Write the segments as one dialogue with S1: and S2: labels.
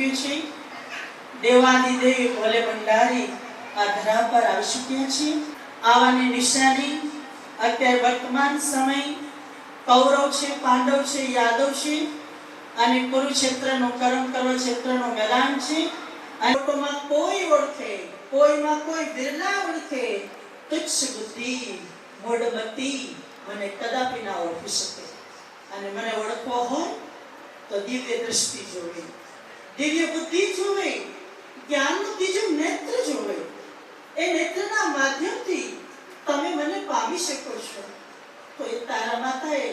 S1: ચૂક્યું છે। દેવાદિદેવ ભોલે ભંડારી આ ધરા પર આવી ચૂક્યા છે। આવાની નિશાની અત્યારે વર્તમાન સમય કૌરવ છે, પાંડવ છે, યાદવ છે અને કુરુક્ષેત્રનું કર્મક્ષેત્રનું મેદાન છે। અને લોકોમાં કોઈ ઓળખે, કોઈમાં કોઈ બિરલા ઓળખે, તુચ્છ બુદ્ધિ મૂઢમતી મને કદાપી ના ઓળખી શકે। અને મને ઓળખવો હોય તો દિવ્ય દૃષ્ટિ જોવે, દિવ્ય બુદ્ધિ જોવે, જ્ઞાનનું ત્રીજું નેત્ર જોવે। એ નેત્રના માધ્યમથી તમે મને પામી શકો છો। તો એ તારા માતાએ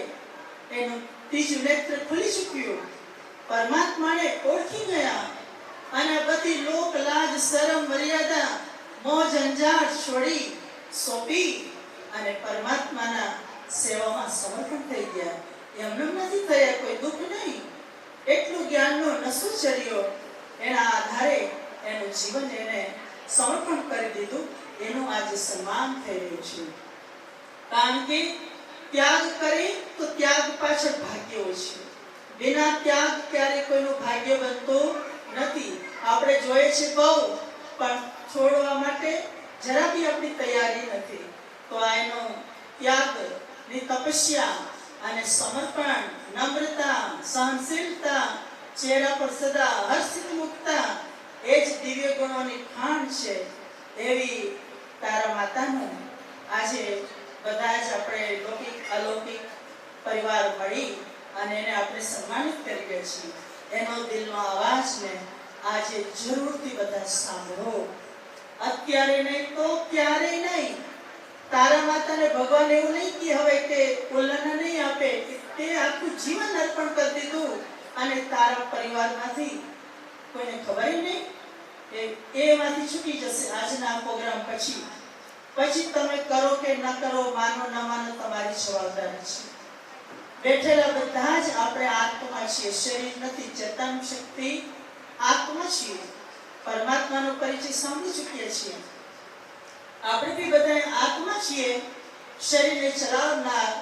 S1: એનું ત્રીજું નેત્ર ખુલી ચૂક્યું, પરમાત્માને ઓળખી ગયા અને બધી લોક લાજ શરમ મર્યાદા મોજ અંજાર છોડી સોંપી અને પરમાત્માના સેવામાં સમર્પણ થઈ ગયા। એમને નથી થયા, કોઈ દુઃખ નહીં, એટલું જ્ઞાનનો નશો ચડ્યો, એના આધારે એનું જીવન એને સમર્પણ કરી દીધું। એનું આજે સન્માન થઈ રહ્યું છે, કારણ કે ત્યાગ કરે તો ત્યાગ પાછળ ભાગ્ય હોય છે, વિના ત્યાગ ક્યારે કોઈનું ભાગ્ય બનતું નથી। આપણે જોઈએ છે બહુ, પણ છોડવા માટે જરા બી આપણી તૈયારી નથી। તો આ એનો ત્યાગની તપસ્યા અને સમર્પણ, નમ્રતા, સહનશીલતા, ચહેરા પર સદા હર્ષિત મુક્તા, એ જ દિવ્ય ગુણોની ખાણ છે। એવી તારા માતાનું આજે બધા જ આપણે લૌકિક અલૌકિક પરિવાર મળી અને એને આપણે સન્માનિત કરી રહ્યા છીએ। એનો દિલનો અવાજને આજે જરૂરથી બધા સાંભળો, અત્યારે નહીં તો ક્યારેય નહીં। તારા માતાને ભગવાન એવું નહીં કે હવે કે ઉલ્લન નહીં આપે, તે આખું જીવન અર્પણ કરી દીધું અને તારા પરિવારમાંથી કોઈને ખબર નહીં, એમાંથી છૂટી જશે આજના પ્રોગ્રામ પછી। પછી તમે કરો કે ન કરો, માનો ન માનો, તમારી જવાબદારી છે। બેઠેલા બધા જ આપણે આત્મા છીએ, શરીર નથી। ચેતન શક્તિ આત્મા છીએ, પરમાત્માનો પરિચય સાંભળી ચૂક્યા છીએ। આપણે બી બધા આત્મા છીએ, શરીરને ચલાવનાર।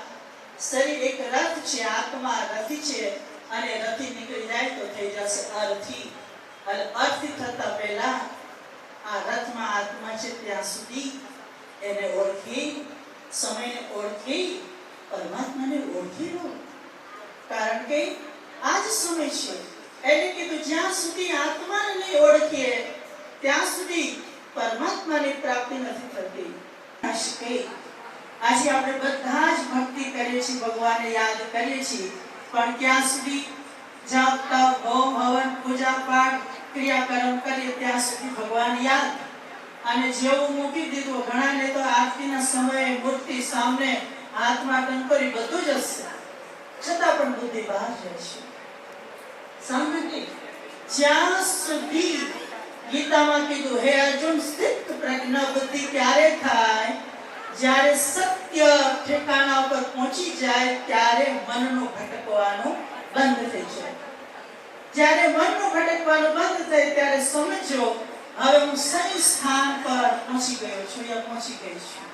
S1: શરીર એક રથ છે, આત્મા રથી છે, અને રથી નીકળી જાય તો થઈ જશે અરથી। અને અર્થી થતા પહેલા આ રથમાં આત્મા છે ત્યાં સુધી એને ઓળખી, સમયને ઓળખી, પરમાત્માને ઓળખી લો, કારણ કે આ જ સમય છે। એટલે કીધું જ્યાં સુધી આત્માને નહીં ઓળખીએ ત્યાં સુધી પરમાત્માની પ્રાપ્તિ નથી થતી। આજે આપણે બધા જ ભક્તિ કરીએ છીએ, ભગવાનને યાદ કરીએ છીએ, પણ ક્યાં સુધી જપ તપ હોમ હવન પૂજા પાઠ ક્રિયાકર્મ કરીએ ત્યાં સુધી ભગવાન યાદ। અને જેવું મૂકી દીધું, ઘણાને તો આરતીના સમયે મૂર્તિ સામે હાથમાં કંકોરી બધું જ હશે, છતાં પણ બુદ્ધિ બહાર જાય છે। સાંભળે જ્યાં સુધી ગીતામાં કીધું, હે અર્જુન સ્થિત પ્રજ્ઞા બુદ્ધિ ક્યારે થાય? જ્યારે સત્ય ઠેકાણા ઉપર પહોંચી જાય ત્યારે મનનું ભટકવાનું બંધ થઈ જાય। જ્યારે મનનું ભટકવાનું બંધ થાય ત્યારે સમજો હવે હું સહી સ્થાન પર પહોંચી ગયો છું, યા પહોંચી ગઈ છું।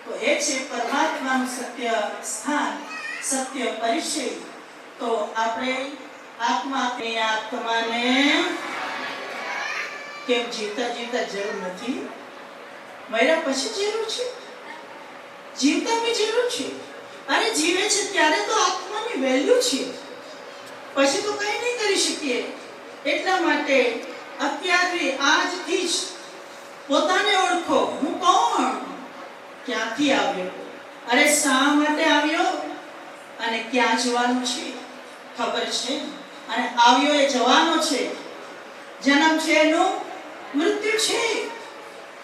S1: તો એ છે પરમાત્માનું સત્ય સ્થાન, સત્ય પરિચય। તો આપણે આત્માને કેમ જીવતા જીવતા જરૂર નથી? મર્યા પછી જરૂર છે, જીવતા બી જરૂર છે। અને જીવે છે ત્યારે તો આત્માની વેલ્યુ છે, પછી તો કંઈ નહીં કરી શકીએ। એટલા માટે અત્યારથી આજથી જ પોતાને ઓળખો, હું કોણ, ક્યાંથી આવ્યો, અરે શા માટે આવ્યો અને ક્યાં જવાનું છે ખબર છે? અને આવ્યો એ જવાનો છે। જન્મ છે એનું મૃત્યુ છે,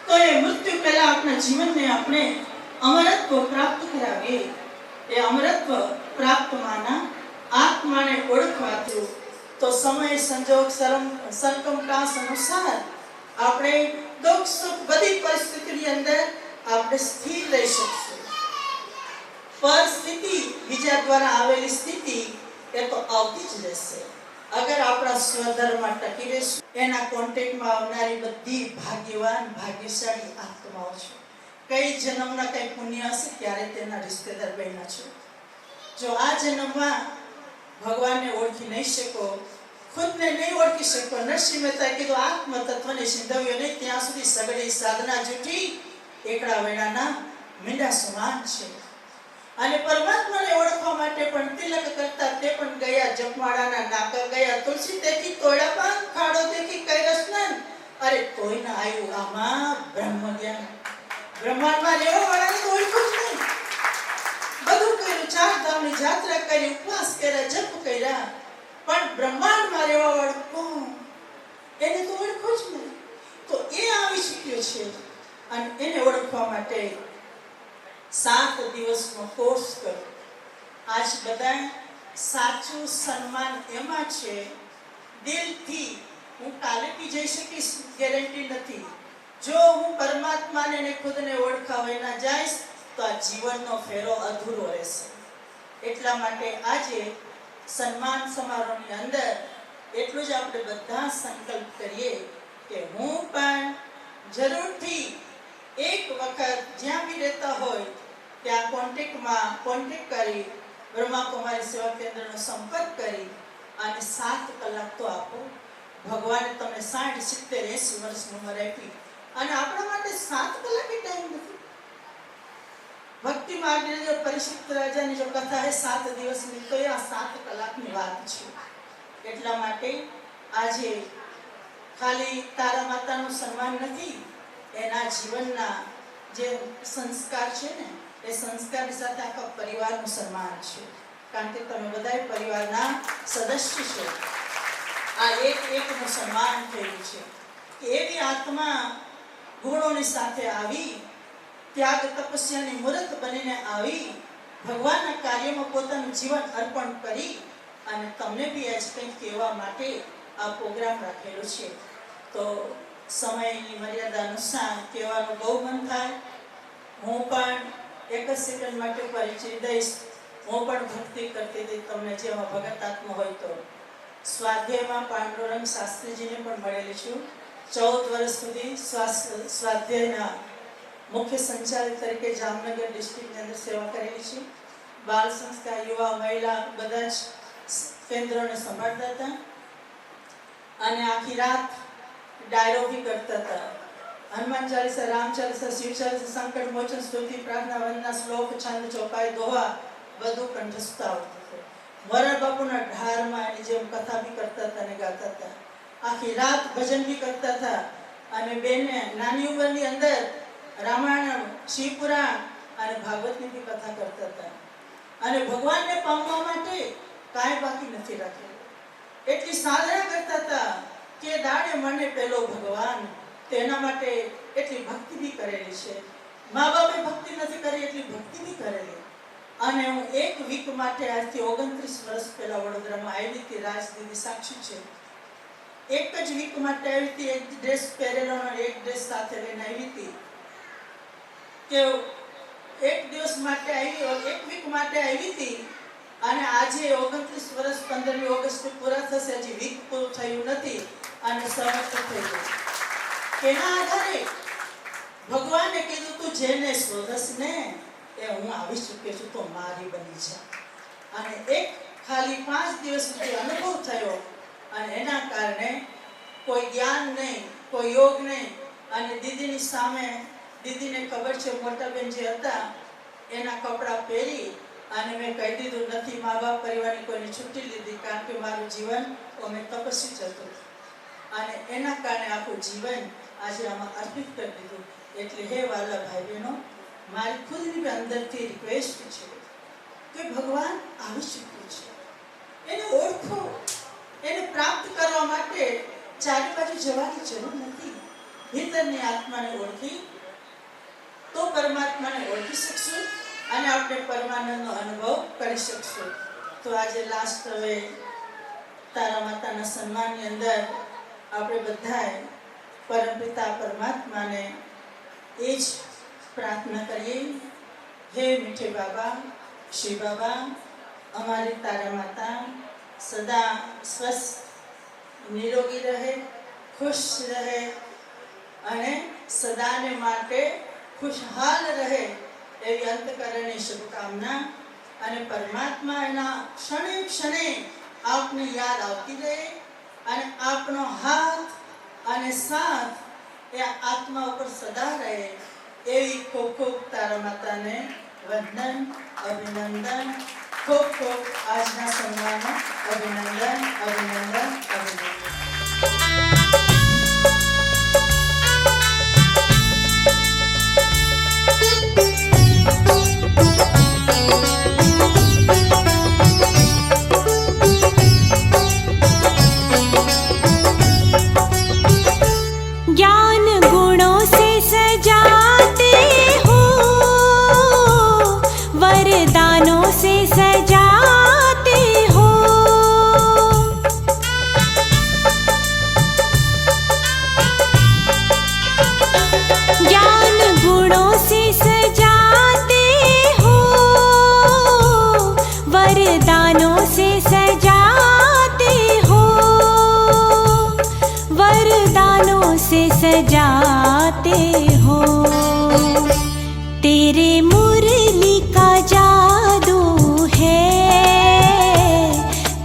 S1: તો એ મૃત્યુ પહેલા આપણા જીવનને આપણે અમરત્વ પ્રાપ્ત કરાવીએ। એ અમરત્વ પ્રાપ્તમાંના આત્માને ઓળખવાથી તો સમય સંજોગ સરકમટાસ અનુસાર આપણે દુઃખ સુખ બધી પરિસ્થિતિની અંદર આપણે સ્થિર રહી શકશું। પરિસ્થિતિ બીજા દ્વારા આવેલી સ્થિતિ એ તો આવતી જ રહેશે। અગર આપણા સ્વધર્મમાં ટકી રહેશું, એના કોન્ટેક્ટમાં આવનારી બધી ભાગ્યવાન ભાગ્યશાળી આત્માઓ છે। કઈ જન્મના કઈ પુણ્ય હશે ત્યારે તેના રિશ્તેદાર બન્યા છો। જો આ જન્મમાં ભગવાનને ઓળખી નહીં શકો ખુદને નહીં ઓળખી શક્યો. નરસિંહ મહેતાએ કીધું આત્મતત્વને સિંધવ્યો નહીં ત્યાં સુધી સગડી સાધના જૂઠી એકડા વેણાના મીંડા સમાન છે. અને પરમાત્માને ઓળખવા માટે પણ તિલક કરતા તે પણ ગયા જપમાળાના નાકા ગયા, તુલસી તેથી તોડા પાન, ખાડો તેથી કૈલાસ સ્નાન. અરે કોઈ ના આવ્યું આમાં બ્રહ્મ જ્ઞાન. બ્રહ્માંડમાં રહેવા વાળાને તો ઓળખું જ નહીં. બધું કર્યું, 4 ધામની યાત્રા કરી, ઉપવાસ કર્યા, જપ કર્યા, પણ બ્રહ્માંડમાં રહેવા વાળું કોણ? એને તો ઓળખું જ નહીં. તો એ આવી શક્યો છે અને એને ઓળખવા માટે 7 દિવસનો કોર્સ કર્યો. આજ બધા સાચું સન્માન એમાં છે દિલથી. હું કાલે બી જઈ શકીશ ગેરંટી નથી. જો હું પરમાત્માને ને ખુદને ઓળખાવે ના જઈશ તો આ જીવનનો ફેરો અધૂરો રહેશે. એટલા માટે આજે સન્માન સમારોહની અંદર એટલું જ આપણે બધા સંકલ્પ કરીએ કે હું પણ જરૂરથી એક વખત જ્યાં બી રહેતા હોય ત્યાં કોન્ટેક્ટ કરી બ્રહ્માકુમારી સેવા કેન્દ્રનો સંપર્ક કરી અને 7 કલાક તો આપો. ભગવાને તમને 60, 70, 80 વર્ષની ઉંમર આપી અને આપણા માટે 7 કલાક ટાઈમ નથી. ભક્તિ માર્ગની જો પરીક્ષિત રાજાની જો કથા છે 7 દિવસની, તો આ 7 કલાકની વાત છે. એટલા માટે આજે ખાલી તારા માતાનું સન્માન નથી, એના જીવનના જે સંસ્કાર છે ને એ સંસ્કારની સાથે આખા પરિવારનું સન્માન છે. કારણ કે તમે બધા પરિવારના સદસ્ય છો. આ એકનું સન્માન થયું છે કે એવી આત્મા ગુણોની સાથે આવી, ત્યાગ તપસ્યાની મૂર્ત બનીને આવી, ભગવાનના કાર્યમાં પોતાનું જીવન અર્પણ કરી અને તમને બી આજ કંઈક કહેવા માટે આ પ્રોગ્રામ રાખેલો છે. તો સમયની મર્યાદા અનુસાર કહેવાનું બહુ મન થાય. હું પણ એક જ સેકન્ડ માટે પરિચય દઈશ. હું પણ ભક્તિ કરતી હતી, તમને જેમાં ભગત આત્મા હોય તો. સ્વાધ્યાયમાં પાંડુરંગ શાસ્ત્રીજીને પણ મળેલી છું. 14 વર્ષ સુધી સ્વાધ્યાયના મુખ્ય સંચાલક તરીકે જામનગર ડિસ્ટ્રિક્ટની અંદર સેવા કરેલી છે. બાળ સંસ્થા, યુવા, મહિલા બધા જ કેન્દ્રોને સંભાળતા હતા અને આખી રાત ડાયરો બી કરતા હતા. હનુમાન ચાલીસા, રામ ચાલીસા, શિવ ચાલીસા, સંકટ મોચન, સ્તુતિ, પ્રાર્થના, વંદના, શ્લોક, છંદ, ચોપાઈ, દોહા બધું કંઠસ્થ આવતું હતું. મોરાર બાપુના ઢારમાં એની જેમ કથા બી કરતા હતા અને ગાતા હતા. આખી રાત ભજન બી કરતા હતા અને બેને નાની ઉંમરની અંદર રામાયણ, શિવપુરાણ અને ભાગવતની બી કથા કરતા હતા. અને ભગવાનને પામવા માટે કાંઈ બાકી નથી રાખેલું. એટલી સાધના કરતા હતા કે દાડે મને પેલો ભગવાન, તેના માટે એટલી ભક્તિ બી કરેલી છે. મા બાપે ભક્તિ નથી કરી એટલી ભક્તિ બી કરેલી. અને હું 1 વીક માટે આજથી 29 વર્ષ પહેલા વડોદરામાં આવી હતી. રાજદીદી સાક્ષી છે. 1 જ વીક માટે આવી હતી. એક ડ્રેસ પહેરેલો અને એક ડ્રેસ સાથે લઈને આવી હતી કે 1 દિવસ માટે આવી, 1 વીક માટે આવી હતી અને આજે 29 વર્ષ 15મી ઓગસ્ટે પૂરા થશે. હજી વીક પૂરું થયું નથી અને સમર્થ થઈ ગયું. તેના આધારે ભગવાને કીધું તું જેને શોધસ ને એ હું આવી ચૂક્યો છું, તો મારી બની છે. અને એક ખાલી 5 દિવસ સુધી અનુભવ થયો અને એના કારણે કોઈ જ્ઞાન નહીં, કોઈ યોગ નહીં. અને દીદીની સામે, દીદીને ખબર છે મોટા બેન જે હતા એના કપડાં પહેરી અને મેં કહી દીધું નથી મા બાપ પરિવારની કોઈની છૂટી લીધી, કારણ કે મારું જીવન અમે તપસ્વી જ હતું અને એના કારણે આખું જીવન આજે આમાં અર્પિત કરી દીધું. એટલે હે વાલા ભાઈ બહેનો, મારી ખુદની અંદરથી રિક્વેસ્ટ છે કે ભગવાન આવી ચૂક્યું છે, એને ઓળખો. એને પ્રાપ્ત કરવા માટે ચારે બાજુ જવાની જરૂર નથી. ભીતરની આત્માને ઓળખી તો પરમાત્માને ઓળખી શકશું અને આપણે પરમાનંદનો અનુભવ કરી શકશું. તો આજે લાસ્ટ હવે તારા માતાના સન્માનની અંદર આપણે બધાએ પરમપિતા પરમાત્માને એ જ પ્રાર્થના કરીએ. હે મીઠે બાબા, શ્રી બાબા, અમારી તારા માતા સદા સ્વસ્થ નિરોગી રહે, ખુશ રહે અને સદાને માટે ખુશહાલ રહે એવી અંતકરણની શુભકામના. અને પરમાત્મા એના ક્ષણે ક્ષણે આપને યાદ આવતી રહે, અને આપણો હાથ અને સાથ એ આત્મા ઉપર સદા રહે એવી ખૂબ ખૂબ તારા માતાને વંદન, અભિનંદન. ખૂબ ખૂબ આજના સન્માનો અભિનંદન, અભિનંદન, અભિનંદન.
S2: ज्ञान गुणों से सजाते हो, वरदानों से सजाते हो. ज्ञान गुणों से सजाते हो, वरदानों से सजाते हो, वरदानों से सजाते हो. तेरे मुरली का जादू है,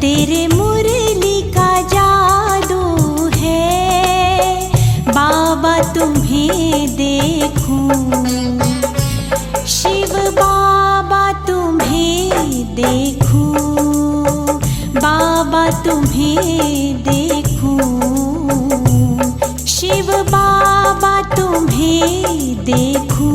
S2: तेरे मुरली का जादू है. बाबा तुम्हें देखूं, शिव बाबा तुम्हें देखूं, बाबा तुम्हें देखूं, शिव बाबा तुम्हें देखूं.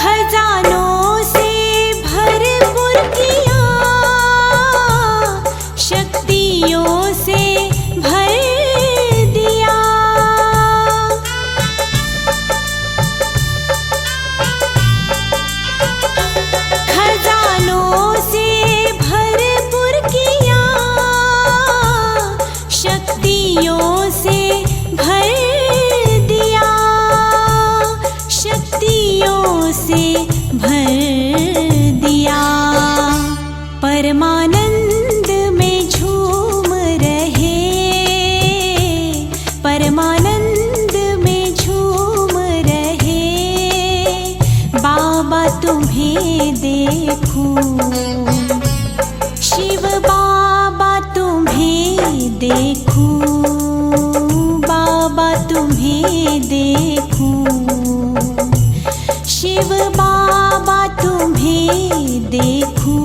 S2: खजानों से भरपूर किया, शक्तियों से भर दिया. खजानों से भरपूर किया, शक्तियों से भर दिया, शक्तियों से भर दिया. परमानंद में झूम रहे, परमानंद में झूम रहे. बाबा तुम्हें देखूं, शिव बाबा तुम्हें देखूं, बाबा तुम्हें देखूं, शिव बाबा तुम्हें देखूं.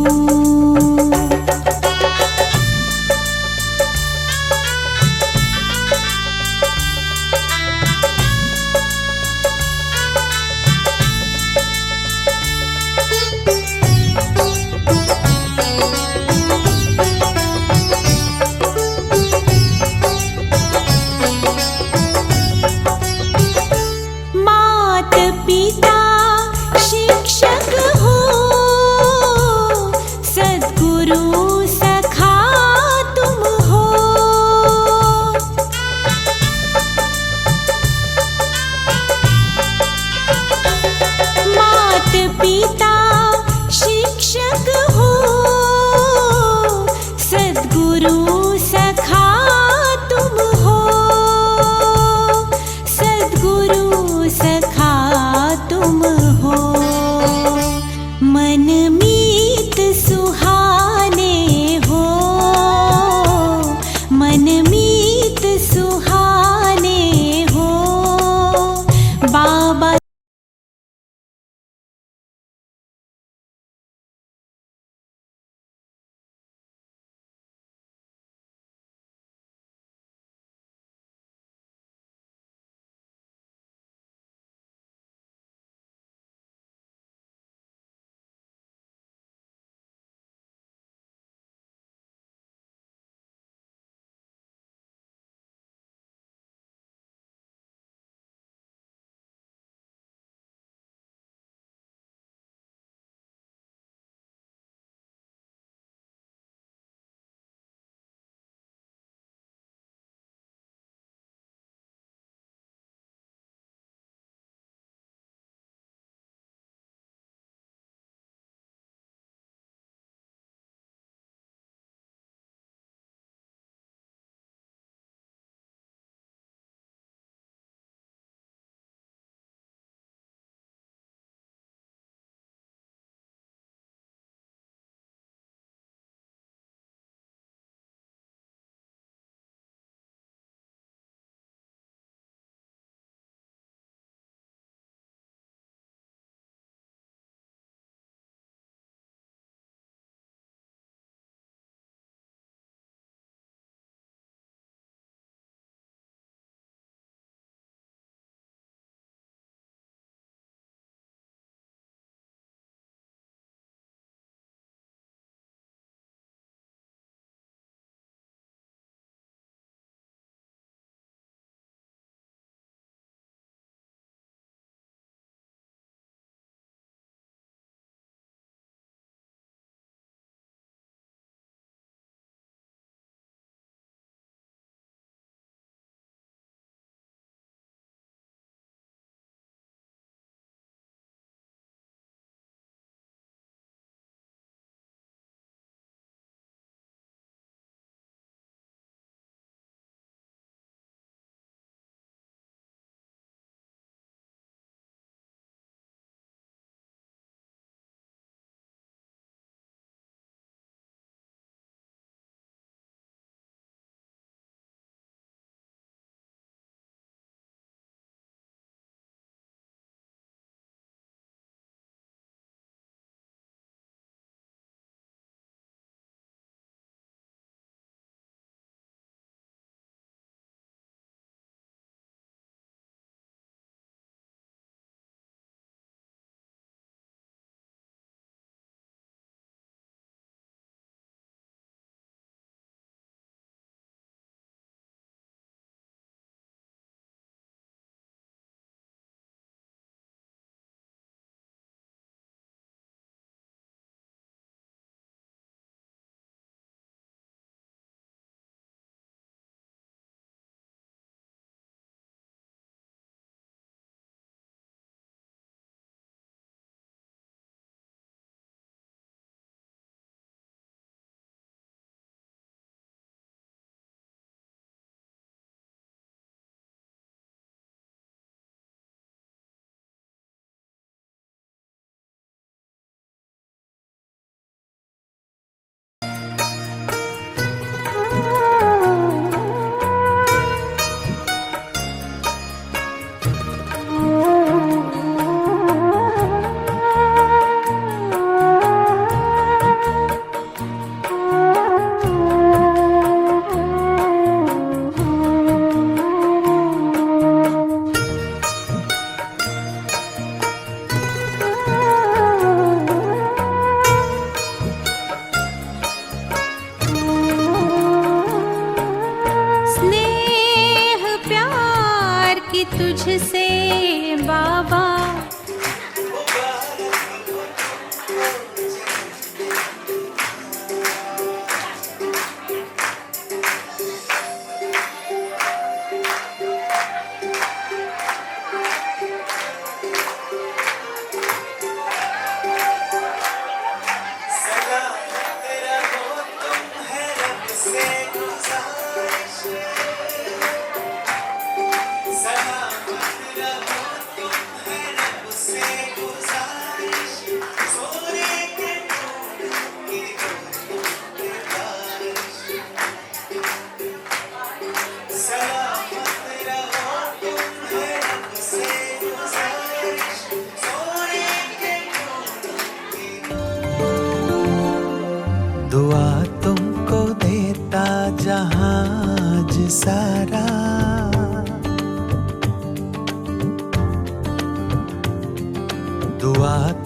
S2: मात पिता शिक्षक हो, सद्गुरु सखा तुम हो. मात पिता शिक्षक हो, सद्गुरु सखा तुम हो, सद्गुरु सखा तुम हो. मन मीत सुहाने हो, मन मीत सुहाने हो. बाबा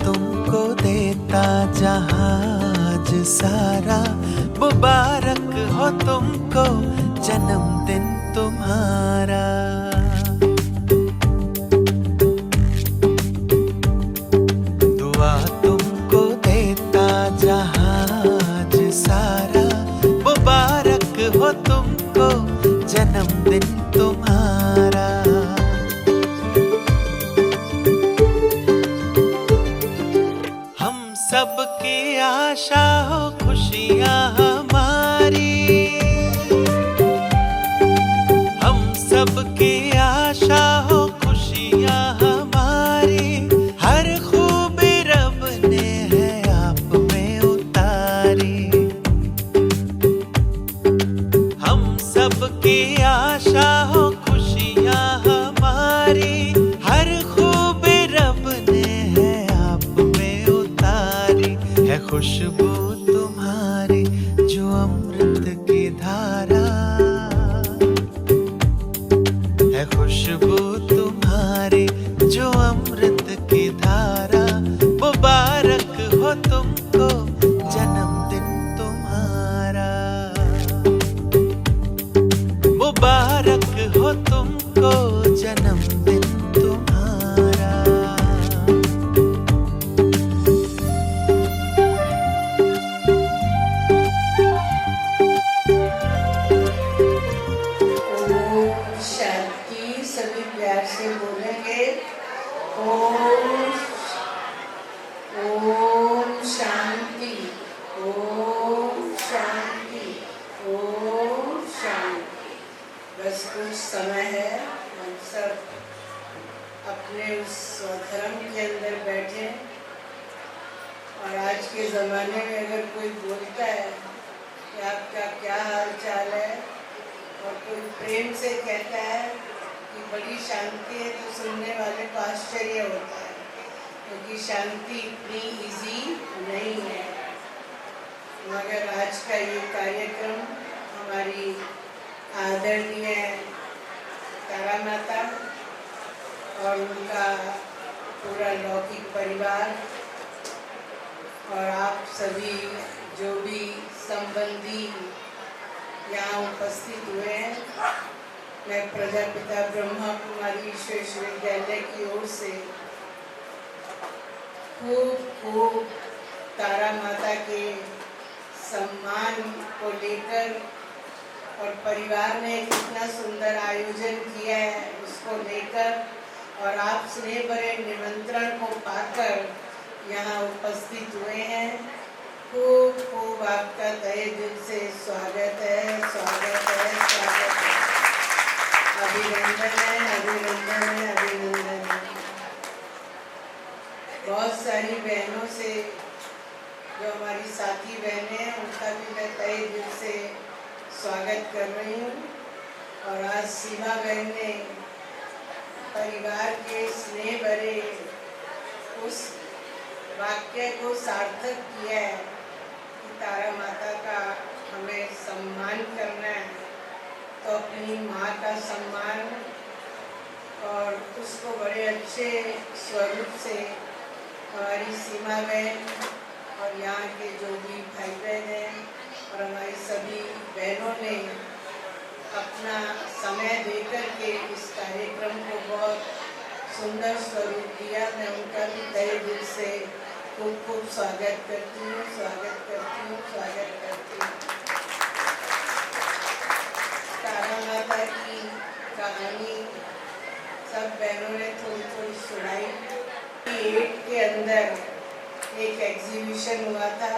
S3: तुमको देता जहाज सारा, मुबारक हो तुमको जन्मदिन तुम्हारा। दुआ तुमको देता जहाज सारा, मुबारक हो तुमको जन्मदिन तुम्हारा। सबकी आशा हो खुशियाँ हमारी, हम सबकी आशा हो खुशियाँ हमारी। हर खूबी रब ने है आप में उतारी। हम सबकी आशा हो खुशियाँ हमारी, हर खूबी रब ने है आप में उतारी। है खुशबू तुम्हारी जो अमृत की धारा, है खुशबू तुम्हारी जो अमृत की धारा। मुबारक हो तुमको जन्मदिन तुम्हारा, मुबारक हो तुमको जन्मदिन तुम्हारा।
S1: सभी प्यार से बोलेंगे ओम ओम शांति, ओम शांति, ओम शांति। बस कुछ समय है, हम सब अपने उस स्वधर्म के अंदर बैठे। और आज के ज़माने में अगर कोई बोलता है कि आपका क्या हाल चाल है, और कोई प्रेम से कहता है कि बड़ी शांति है, तो सुनने वाले को आश्चर्य होता है, क्योंकि शांति इतनी इजी नहीं है। मगर आज का ये कार्यक्रम हमारी आदरणीय तारा माता और उनका पूरा लौकिक परिवार और आप सभी जो भी संबंधी यहाँ उपस्थित हुए हैं, मैं प्रजापिता ब्रह्मा कुमारी ईश्वर विश्वविद्यालय की ओर से खूब खूब तारा माता के सम्मान को लेकर और परिवार ने कितना सुंदर आयोजन किया है उसको लेकर और आप स्नेह भरे निमंत्रण को पाकर यहाँ उपस्थित हुए हैं। खूब खूब आपका तहे दिल से स्वागत है, स्वागत है, स्वागत है। अभिनंदन है, अभिनंदन है, अभिनंदन है। बहुत सारी बहनों से जो हमारी साथी बहनें हैं उनका भी मैं तहे दिल से स्वागत कर रही हूँ। और आज सीमा बहन ने परिवार के स्नेह भरे उस वाक्य को सार्थक किया है कि तारा माता का हमें सम्मान करना है, तो अपनी माँ का सम्मान और उसको बड़े अच्छे स्वरूप से हमारी सीमा बहन और यहाँ के जो भी भाई बहन हैं और हमारी सभी बहनों ने अपना समय देकर के इस कार्यक्रम को बहुत सुंदर स्वरूप दिया। मैं उनका भी तहे दिल से खूब खूब स्वागत करती हूँ, स्वागत करती हूँ, स्वागत करती हूँ। तारा माता की कहानी सब बहनों ने थोड़ी थोड़ी सुनाई। 8 के अंदर एक एग्जीबिशन हुआ था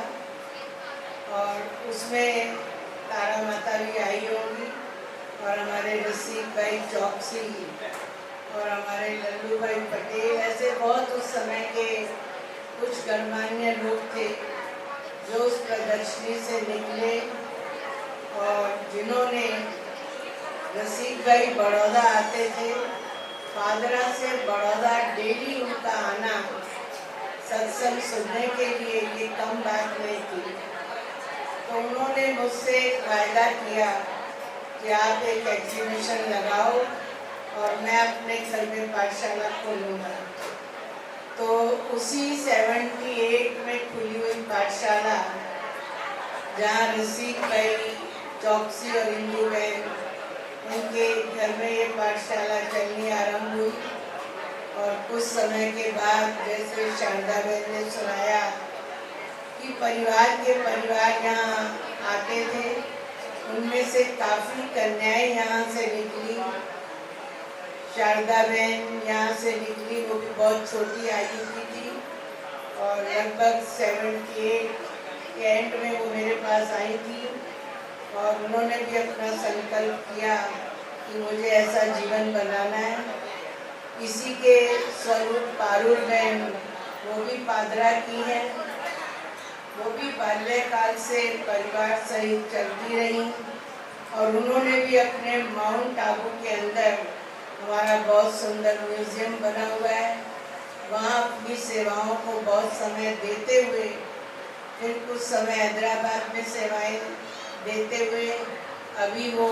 S1: और उसमें तारा माता भी आई होंगी और हमारे रसिक भाई चौकसी और हमारे लल्लू भाई पटेल, ऐसे बहुत उस समय के कुछ गणमान्य लोग थे जो उस प्रदर्शनी से निकले और जिन्होंने रसिक भाई बड़ौदा आते थे, पादरा से बड़ौदा डेली उनका आना सत्संग सुनने के लिए ये कम बात नहीं थी। तो उन्होंने मुझसे वायदा किया कि आप एक एग्जीबिशन लगाओ और मैं अपने घर में पाठशाला खोलूँगा। तो उसी 78 में खुली हुई पाठशाला, जहाँ रसिक भाई, चौकसी और इंदू बहन, उनके घर में ये पाठशाला चलनी आरंभ हुई। और कुछ समय के बाद, जैसे शारदा बहन ने सुनाया कि परिवार यहाँ आते थे, उनमें से काफ़ी कन्याएं यहाँ से निकली। शारदा बहन यहाँ से निकली, वो भी बहुत छोटी आयु की थी और लगभग 78 के एंड में वो मेरे पास आई थी और उन्होंने भी अपना संकल्प किया कि मुझे ऐसा जीवन बनाना है। इसी के स्वरूप पारुल बहन, वो भी पादरा की है, वो भी बाल्यकाल से परिवार सहित चलती रही और उन्होंने भी अपने माउंट आबू के अंदर हमारा बहुत सुंदर म्यूजियम बना हुआ है, वहाँ अपनी सेवाओं को बहुत समय देते हुए, फिर कुछ समय हैदराबाद में सेवाएं देते हुए, अभी वो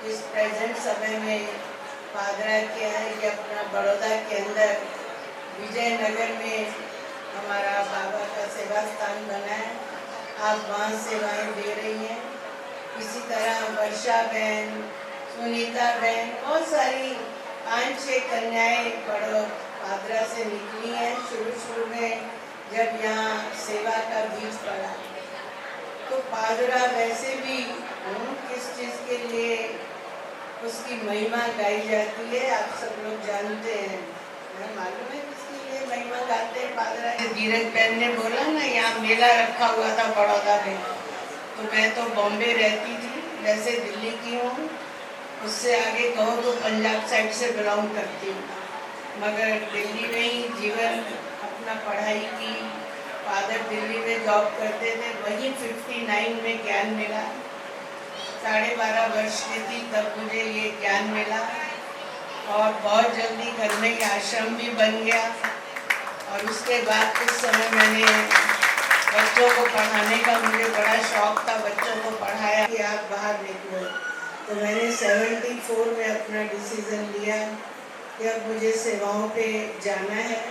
S1: इस प्रेजेंट समय में पादरा के हैं, ये अपना बड़ौदा के अंदर विजयनगर में हमारा बाबा का सेवा स्थान बना है, आप वहाँ सेवाएं दे रही हैं। इसी तरह वर्षा बहन, सुनीता बहन, बहुत सारी 5-6 कन्याएं बड़ो पादरा से निकली हैं शुरू में, जब यहाँ सेवा का बीज पड़ा। तो पादरा वैसे भी किस चीज़ के लिए उसकी महिमा गाई जाती है, आप सब लोग जानते हैं। मालूम है किसके लिए महिमा गाते हैं पादरा? धीरज बहन ने बोला ना, यहाँ मेला रखा हुआ था बड़ौदा में, तो मैं तो बॉम्बे रहती थी, वैसे दिल्ली की हूँ, उससे आगे कहो तो पंजाब साइड से बिलोंग करती हूँ, मगर दिल्ली में ही जीवन अपना पढ़ाई की। फादर दिल्ली में जॉब करते थे, वहीं 59 में ज्ञान मिला। 12.5 वर्ष की थी तब मुझे ये ज्ञान मिला और बहुत जल्दी घर में ही आश्रम भी बन गया। और उसके बाद कुछ समय मैंने बच्चों को पढ़ाने का मुझे बड़ा शौक था, बच्चों को पढ़ाया कि आप बाहर निकलो। तो मैंने 74 में अपना डिसीज़न लिया कि अब मुझे सेवाओं पे जाना है।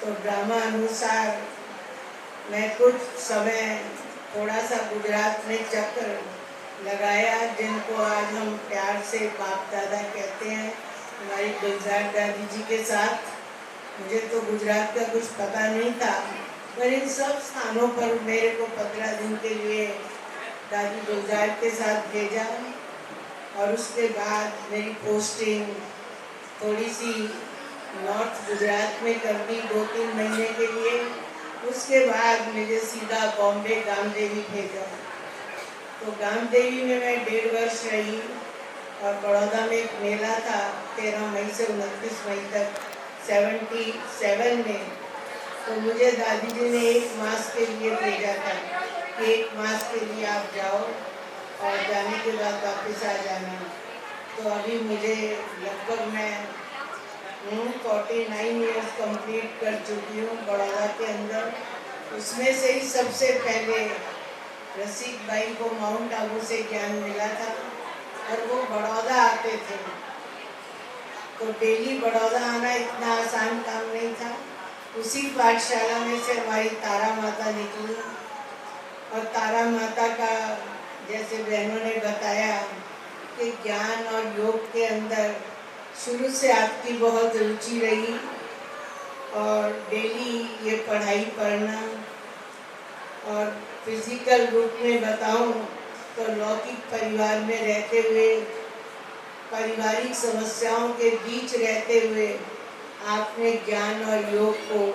S1: तो ड्रामा अनुसार मैं कुछ समय थोड़ा सा गुजरात में चक्कर लगाया, जिनको आज हम प्यार से बाप दादा कहते हैं, हमारी गुलजार दादी जी के साथ। मुझे तो गुजरात का कुछ पता नहीं था, पर इन सब स्थानों पर मेरे को 15 दिन के लिए दादी गुलजार के साथ भेजा। और उसके बाद मेरी पोस्टिंग थोड़ी सी नॉर्थ गुजरात में कर दी 2-3 महीने के लिए। उसके बाद मुझे सीधा बॉम्बे गामदेवी भेजा। तो गामदेवी में मैं 1.5 वर्ष रही और बड़ौदा में एक मेला था 13 मई से 29 मई तक 77 में। तो मुझे दादी जी ने 1 मास के लिए भेजा था कि 1 मास के लिए आप जाओ और जाने के बाद वापस आ जाना। तो अभी मुझे लगभग मैं 49 ईयर्स कंप्लीट कर चुकी हूँ बड़ौदा के अंदर। उसमें से ही सबसे पहले रसिक भाई को माउंट आबू से ज्ञान मिला था और वो बड़ौदा आते थे। तो डेली बड़ौदा आना इतना आसान काम नहीं था। उसी पाठशाला में से हमारी तारा माता निकली और तारा माता का, जैसे बहनों ने बताया कि ज्ञान और योग के अंदर शुरू से आपकी बहुत रुचि रही और डेली ये पढ़ाई पढ़ना। और फिजिकल रूप में बताऊं तो लौकिक परिवार में रहते हुए, पारिवारिक समस्याओं के बीच रहते हुए आपने ज्ञान और योग को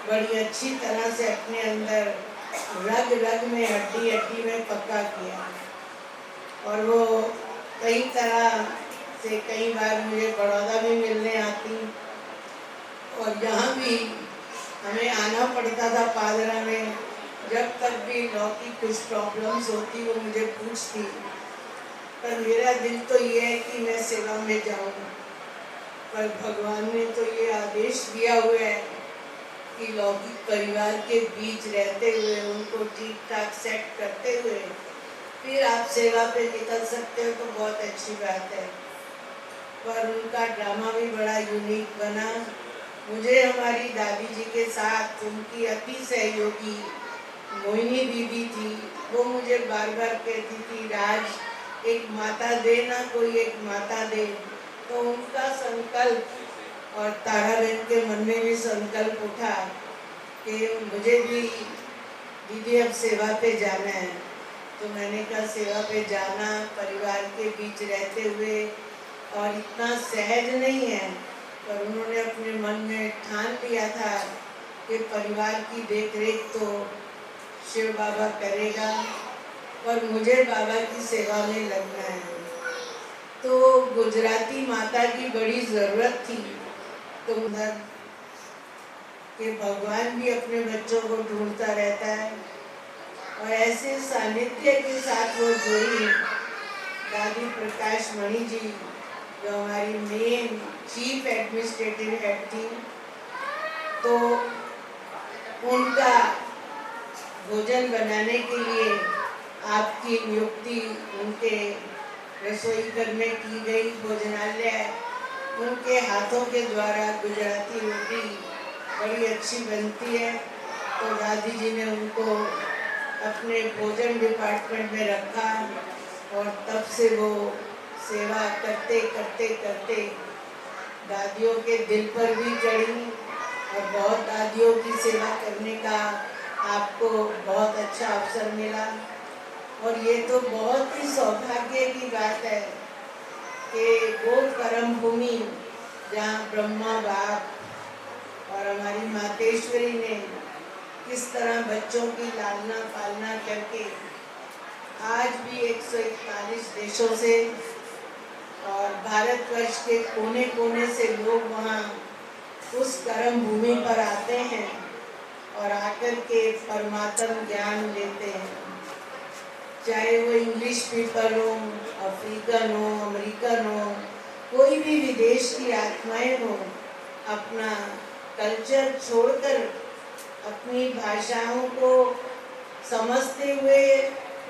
S1: बड़ी अच्छी तरह से अपने अंदर रग रग में, हड्डी हड्डी में पक्का किया। और वो कई तरह से कई बार मुझे बड़ौदा भी मिलने आती और यहाँ भी हमें आना पड़ता था पादरा में। जब तक भी लौकिक कुछ प्रॉब्लम्स होती वो मुझे पूछती, पर मेरा दिल तो ये है कि मैं सेवा में जाऊँ। पर भगवान ने तो ये आदेश दिया हुआ है कि लौकिक परिवार के बीच रहते हुए, उनको ठीक ठाक सेट करते हुए फिर आप सेवा पे निकल सकते हो, तो बहुत अच्छी बात है। पर उनका ड्रामा भी बड़ा यूनिक बना।
S4: मुझे हमारी दादी जी के साथ उनकी अति सहयोगी मोहिनी दीदी थी, वो मुझे बार बार कहती थी, राज एक माता दे ना, कोई एक माता दे। तो उनका संकल्प और तारा बहन के मन में भी संकल्प उठा कि मुझे भी दीदी अब सेवा पे जाना है। तो मैंने कहा सेवा पे जाना परिवार के बीच रहते हुए और इतना सहज नहीं है, पर उन्होंने अपने मन में ठान लिया था कि परिवार की देखरेख तो शिव बाबा करेगा, पर मुझे बाबा की सेवा में लगना है। तो गुजराती माता की बड़ी ज़रूरत थी, तो उधर कि भगवान भी अपने बच्चों को ढूंढता रहता है, और ऐसे सानिध्य के साथ वो जुड़ी दादी प्रकाश मणि जी, जो हमारी मेन चीफ एडमिनिस्ट्रेटिव हेड थी। तो उनका भोजन बनाने के लिए आपकी नियुक्ति उनके रसोई घर में की गई। भोजनालय उनके हाथों के द्वारा गुजराती रोटी बड़ी अच्छी बनती है, तो दादी जी ने उनको अपने भोजन डिपार्टमेंट में रखा, और तब से वो सेवा करते करते करते दादियों के दिल पर भी चढ़ी, और बहुत दादियों की सेवा करने का आपको बहुत अच्छा अवसर मिला। और ये तो बहुत ही सौभाग्य की बात है कि वो कर्म भूमि जहाँ ब्रह्मा बाप और हमारी मातेश्वरी ने किस तरह बच्चों की लालना पालना करके आज भी 141 देशों से और भारतवर्ष के कोने कोने से लोग वहाँ उस कर्म भूमि पर आते हैं और आकर के परमात्म ज्ञान लेते हैं। चाहे वो इंग्लिश स्पीकर हो, अफ्रीकन हो, अमेरिकन हो, कोई भी विदेश की आत्माएं हो, अपना कल्चर छोड़कर अपनी भाषाओं को समझते हुए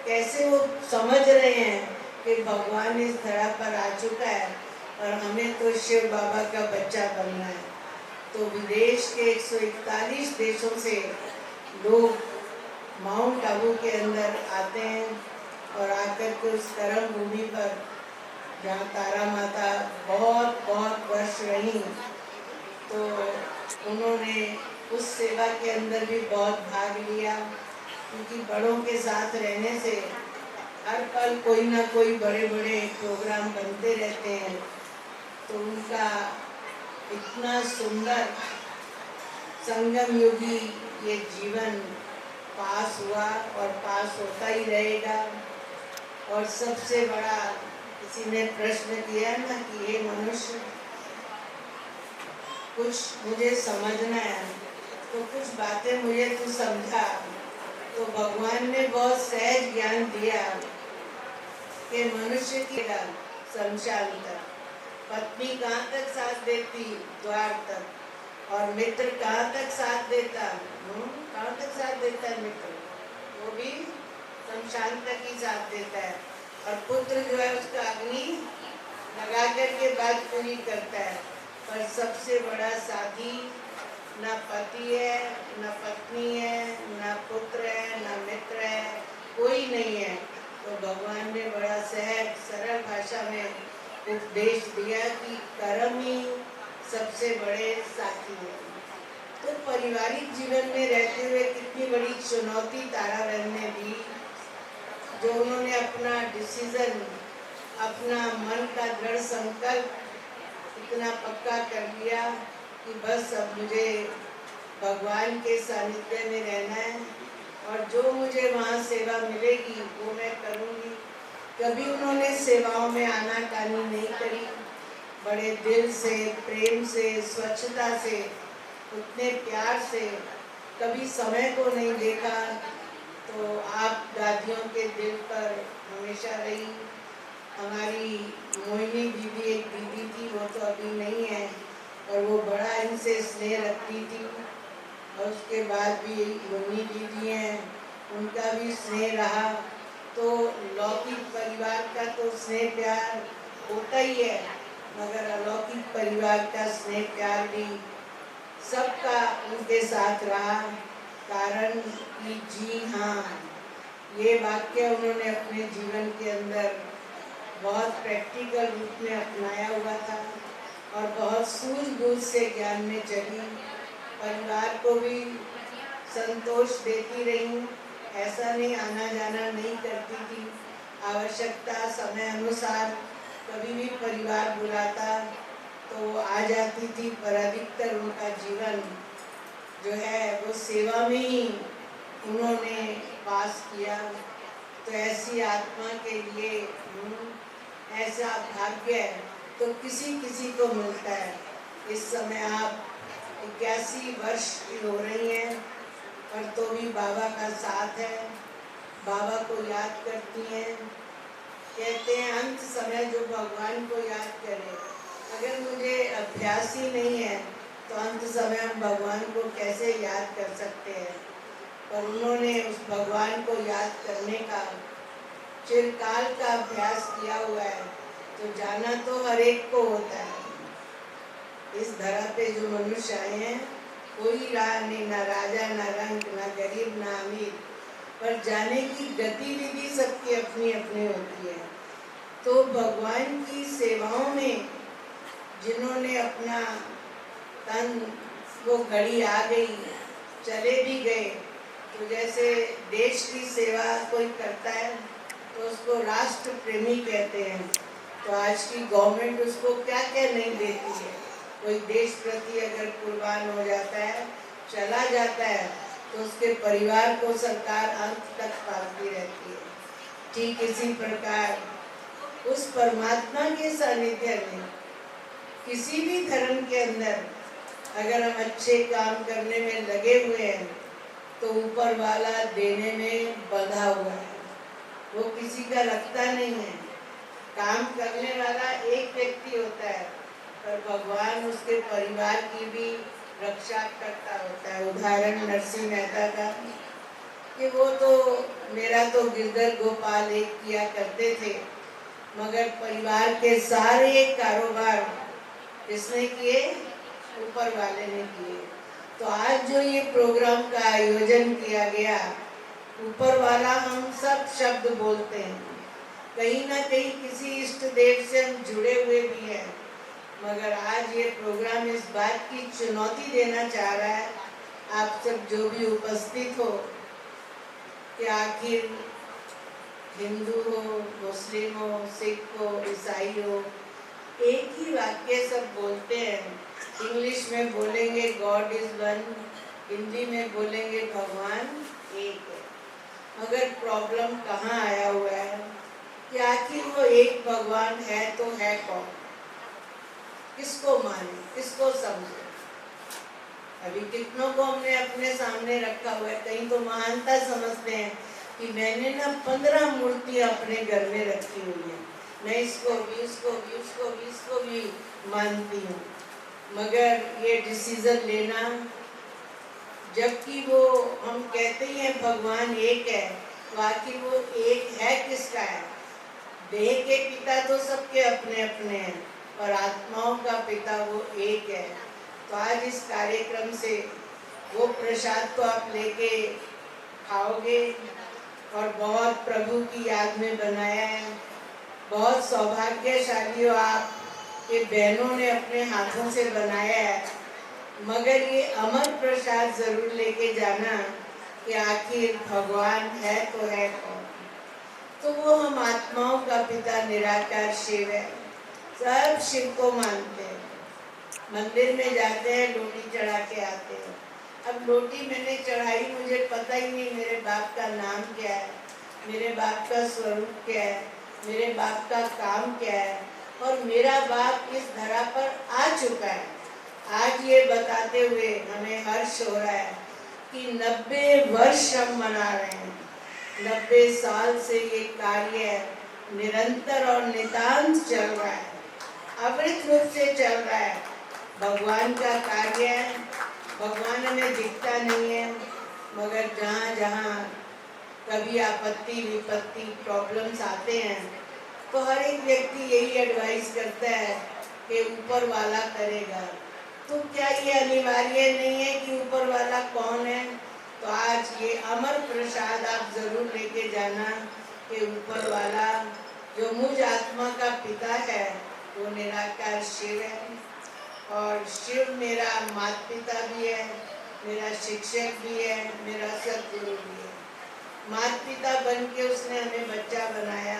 S4: कैसे वो समझ रहे हैं कि भगवान इस धरा पर आ चुका है और हमें तो शिव बाबा का बच्चा बनना है। तो विदेश के 141 देशों से लोग माउंट आबू के अंदर आते हैं और आकर के उस कर्म भूमि पर जहाँ तारा माता बहुत बहुत वर्ष रही, तो उन्होंने उस सेवा के अंदर भी बहुत भाग लिया, क्योंकि बड़ों के साथ रहने से हर पल कोई ना कोई बड़े बड़े प्रोग्राम बनते रहते हैं। तो उनका इतना सुंदर संगम युगी ये जीवन पास हुआ और पास होता ही रहेगा। और सबसे बड़ा, किसी ने प्रश्न किया ना कि ये मनुष्य कुछ मुझे समझना है, तो कुछ बातें मुझे तू समझा। तो भगवान ने बहुत सहज ज्ञान दिया कि मनुष्य की शमशान तक, पत्नी कहाँ तक साथ देती, द्वार तक, और मित्र कहाँ तक साथ देता, कहाँ तक साथ देता है मित्र, वो भी शमशान तक ही साथ देता है। और पुत्र जो है उसका अग्नि लगा करके बात पूरी करता है। पर सबसे बड़ा साथी ना पति है, ना पत्नी है, ना पुत्र है, ना मित्र है, कोई नहीं है। तो भगवान ने बड़ा सहज सरल भाषा में उपदेश दिया कि कर्म ही सबसे बड़े साथी है। तो पारिवारिक जीवन में रहते हुए कितनी बड़ी चुनौती तारा बहन ने दी, जो उन्होंने अपना डिसीजन, अपना मन का दृढ़ संकल्प इतना पक्का कर लिया कि बस अब मुझे भगवान के सानिध्य में रहना है और जो मुझे वहाँ सेवा मिलेगी वो मैं करूँगी। कभी उन्होंने सेवाओं में आनाकानी नहीं करी, बड़े दिल से, प्रेम से, स्वच्छता से, उतने प्यार से, कभी समय को नहीं देखा। तो आप दादियों के दिल पर हमेशा रही। हमारी मोहिनी दीदी एक दीदी थी, वो तो अभी नहीं है, और वो बड़ा इनसे स्नेह रखती थी। और उसके बाद भी मुन्नी दीदी हैं, उनका भी स्नेह रहा। तो लौकिक परिवार का तो स्नेह प्यार होता ही है, मगर अलौकिक परिवार का स्नेह प्यार भी सबका उनके साथ रहा। कारण कि जी हाँ, ये वाक्य उन्होंने अपने जीवन के अंदर बहुत प्रैक्टिकल रूप में अपनाया हुआ था और बहुत सूझबूझ से ज्ञान में चली। परिवार को भी संतोष देती रही, ऐसा नहीं आना जाना नहीं करती थी। आवश्यकता समय अनुसार कभी भी परिवार बुलाता तो वो आ जाती थी, पर अधिकतर उनका जीवन जो है वो सेवा में ही उन्होंने पास किया। तो ऐसी आत्मा के लिए ऐसा भाग्य तो किसी किसी को मिलता है। इस समय आप 81 वर्ष की हो रही हैं, पर तो भी बाबा का साथ है, बाबा को याद करती हैं। कहते हैं अंत समय जो भगवान को याद करे। अगर मुझे अभ्यास ही नहीं है तो अंत समय हम भगवान को कैसे याद कर सकते हैं। पर उन्होंने उस भगवान को याद करने का चिरकाल का अभ्यास किया हुआ है। तो जाना तो हर एक को होता है। इस धरा पे जो मनुष्य आए हैं, कोई राह नहीं, ना राजा ना रंग, ना गरीब ना अमीर, पर जाने की गतिविधि सबकी अपनी अपनी होती है। तो भगवान की सेवाओं में जिन्होंने अपना तन, वो घड़ी आ गई, चले भी गए। तो जैसे देश की सेवा कोई करता है तो उसको राष्ट्र प्रेमी कहते हैं। तो आज की गवर्नमेंट उसको क्या क्या नहीं देती है। कोई देश प्रति अगर कुर्बान हो जाता है, चला जाता है, तो उसके परिवार को सरकार अंत तक पालती रहती है। ठीक इसी प्रकार उस परमात्मा के सानिध्य में किसी भी धर्म के अंदर अगर हम अच्छे काम करने में लगे हुए हैं तो ऊपर वाला देने में बंधा हुआ है। वो किसी का लगता नहीं है। काम करने वाला एक व्यक्ति होता है, पर भगवान उसके परिवार की भी रक्षा करता होता है। उदाहरण नरसिंह मेहता का, कि वो तो मेरा तो गिरधर गोपाल एक किया करते थे, मगर परिवार के सारे कारोबार किसने किए? ऊपर वाले ने किए। तो आज जो ये प्रोग्राम का आयोजन किया गया, ऊपर वाला हम सब शब्द बोलते हैं, कहीं ना कहीं किसी इष्ट देव से हम जुड़े हुए भी हैं। मगर आज ये प्रोग्राम इस बात की चुनौती देना चाह रहा है, आप सब जो भी उपस्थित हो, कि आखिर हिंदू हो, मुस्लिम हो, सिख हो, ईसाई हो, एक ही वाक्य सब बोलते हैं। इंग्लिश में बोलेंगे गॉड इज वन, हिंदी में बोलेंगे भगवान एक है। मगर प्रॉब्लम कहाँ आया हुआ है कि आखिर वो एक भगवान है तो है कौन? किसको माने, किसको समझे? अभी कितनों को हमने अपने सामने रखा हुआ है। कहीं तो महानता समझते हैं कि मैंने ना 15 मूर्तियाँ अपने घर में रखी हुई है, मैं इसको भी, उसको भी, उसको भी, इसको भी मानती हूँ। मगर ये डिसीजन लेना, जबकि वो हम कहते ही हैं भगवान एक है, तो आखिर वो एक है किसका है? देह के पिता तो सबके अपने अपने हैं, पर आत्माओं का पिता वो एक है। तो आज इस कार्यक्रम से वो प्रसाद तो आप लेके खाओगे, और बहुत प्रभु की याद में बनाया है। बहुत सौभाग्यशाली हो आप कि बहनों ने अपने हाथों से बनाया है। मगर ये अमर प्रसाद जरूर लेके जाना कि आखिर भगवान है तो है कौन? तो वो हम आत्माओं का पिता निराकार शिव है। सब शिव को मानते हैं। मंदिर में जाते हैं, लोटी चढ़ा के आते हैं। अब लोटी मैंने चढ़ाई, मुझे पता ही नहीं मेरे बाप का नाम क्या है, मेरे बाप का स्वरूप क्या है, मेरे बाप का काम क्या है, और मेरा बाप इस धरा पर आ चुका है। आज ये बताते हुए हमें हर्ष हो रहा है कि 90 वर्ष हम मना रहे हैं। 90 साल से ये कार्य निरंतर और नितांत चल रहा है, अविरत रूप से चल रहा है। भगवान का कार्य है। भगवान हमें दिखता नहीं है, मगर जहाँ जहाँ कभी आपत्ति विपत्ति प्रॉब्लम्स आते हैं, तो हर एक व्यक्ति यही एडवाइस करता है कि ऊपर वाला करेगा। तो क्या ये अनिवार्य नहीं है कि ऊपर वाला कौन है? तो आज ये अमर प्रसाद आप जरूर लेके जाना कि ऊपर वाला जो मुझ आत्मा का पिता है वो निराकार शिव है, और शिव मेरा माता पिता भी है, मेरा शिक्षक भी है, मेरा सदगुरु भी है। माता पिता बन के उसने हमें बच्चा बनाया,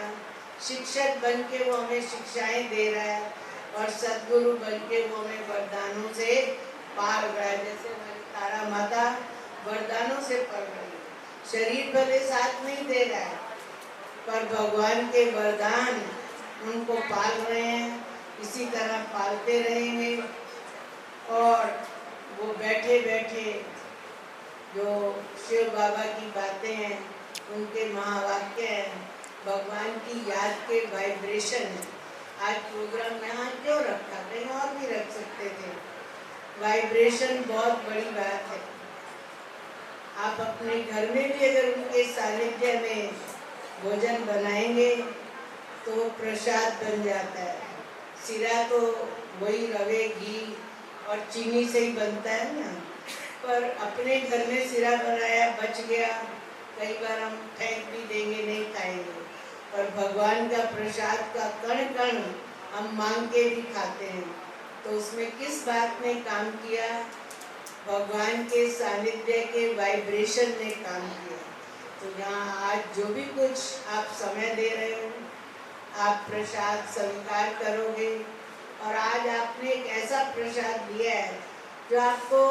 S4: शिक्षक बन के वो हमें शिक्षाएं दे रहा है, और सदगुरु बन के वो हमें वरदानों से पाल रहा है। जैसे हमारी तारा माता वरदानों से पल रही है, शरीर भले साथ नहीं दे रहा है पर भगवान के वरदान उनको पाल रहे हैं, इसी तरह पालते रहेंगे। और वो बैठे बैठे जो शिव बाबा की बातें हैं, उनके महावाक्य हैं, भगवान की याद के वाइब्रेशन है। आज प्रोग्राम यहाँ क्यों रखा, कहीं और भी रख सकते थे। वाइब्रेशन बहुत बड़ी बात है। आप अपने घर में भी अगर उनके सानिध्य में भोजन बनाएंगे तो प्रसाद बन जाता है। सिरा तो वही रवे, घी और चीनी से ही बनता है ना, पर अपने घर में सिरा बनाया बच गया, कई बार हम फेंक भी देंगे, नहीं खाएंगे, पर भगवान का प्रसाद का कण कण हम मांग के भी खाते हैं। तो उसमें किस बात ने काम किया? भगवान के सानिध्य के वाइब्रेशन ने काम किया। तो यहाँ आज जो भी कुछ आप समय दे रहे हो, आप प्रसाद स्वीकार करोगे, और आज आपने एक ऐसा प्रसाद दिया है जो आपको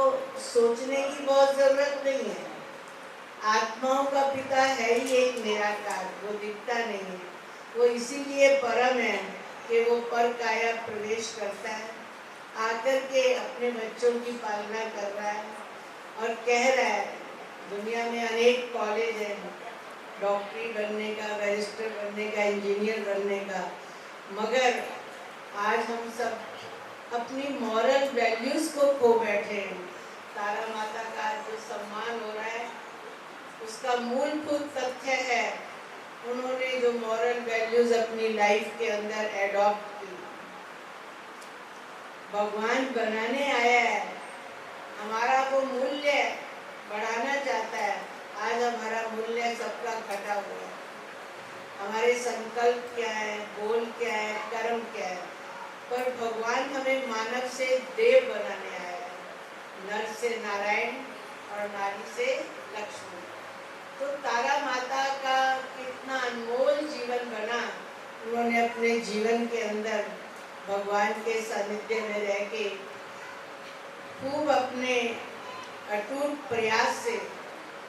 S4: सोचने की बहुत ज़रूरत नहीं है। आत्माओं का पिता है ही एक निराकार, वो दिखता नहीं है, वो इसीलिए परम है कि वो पर काया प्रवेश करता है, आकर के अपने बच्चों की पालना कर रहा है और कह रहा है दुनिया में अनेक कॉलेज हैं डॉक्टरी बनने का, बैरिस्टर बनने का, इंजीनियर बनने का, मगर आज हम सब अपनी मॉरल वैल्यूज़ को खो बैठे हैं। तारा माता का जो सम्मान हो रहा है उसका मूलभूत तथ्य है उन्होंने जो मॉरल वैल्यूज़ अपनी लाइफ के अंदर एडॉप्ट की। भगवान बनाने आया है, हमारा वो मूल्य बढ़ाना चाहता है। आज हमारा मूल्य सबका घटा हुआ है। हमारे संकल्प क्या है, गोल क्या है, कर्म क्या है, पर भगवान हमें मानव से देव बनाने आया है, नर से नारायण और नारी से लक्ष्मी। तो तारा माता का कितना अनमोल जीवन बना, उन्होंने अपने जीवन के अंदर भगवान के सानिध्य में रह के खूब अपने अटूट प्रयास से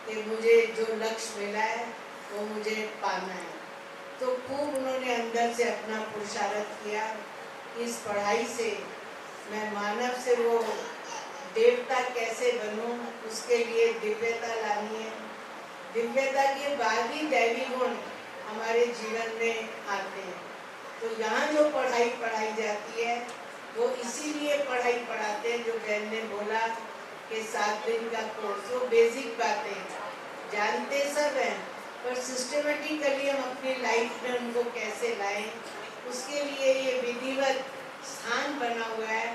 S4: कि मुझे जो लक्ष्य मिला है वो मुझे पाना है, तो खूब उन्होंने अंदर से अपना पुरुषार्थ किया। इस पढ़ाई से मैं मानव से वो देवता कैसे बनूं, उसके लिए दिव्यता लानी है। दिव्यता के बाद ही दैवी गुण हमारे जीवन में आते हैं। तो यहाँ जो पढ़ाई पढ़ाई जाती है वो इसीलिए पढ़ाई पढ़ाते हैं, जो बहन ने बोला कि 7 दिन का कोर्स, वो बेसिक बातें जानते सब हैं, पर सिस्टमेटिकली हम अपनी लाइफ में उनको कैसे लाएं, उसके लिए ये विधिवत स्थान बना हुआ है।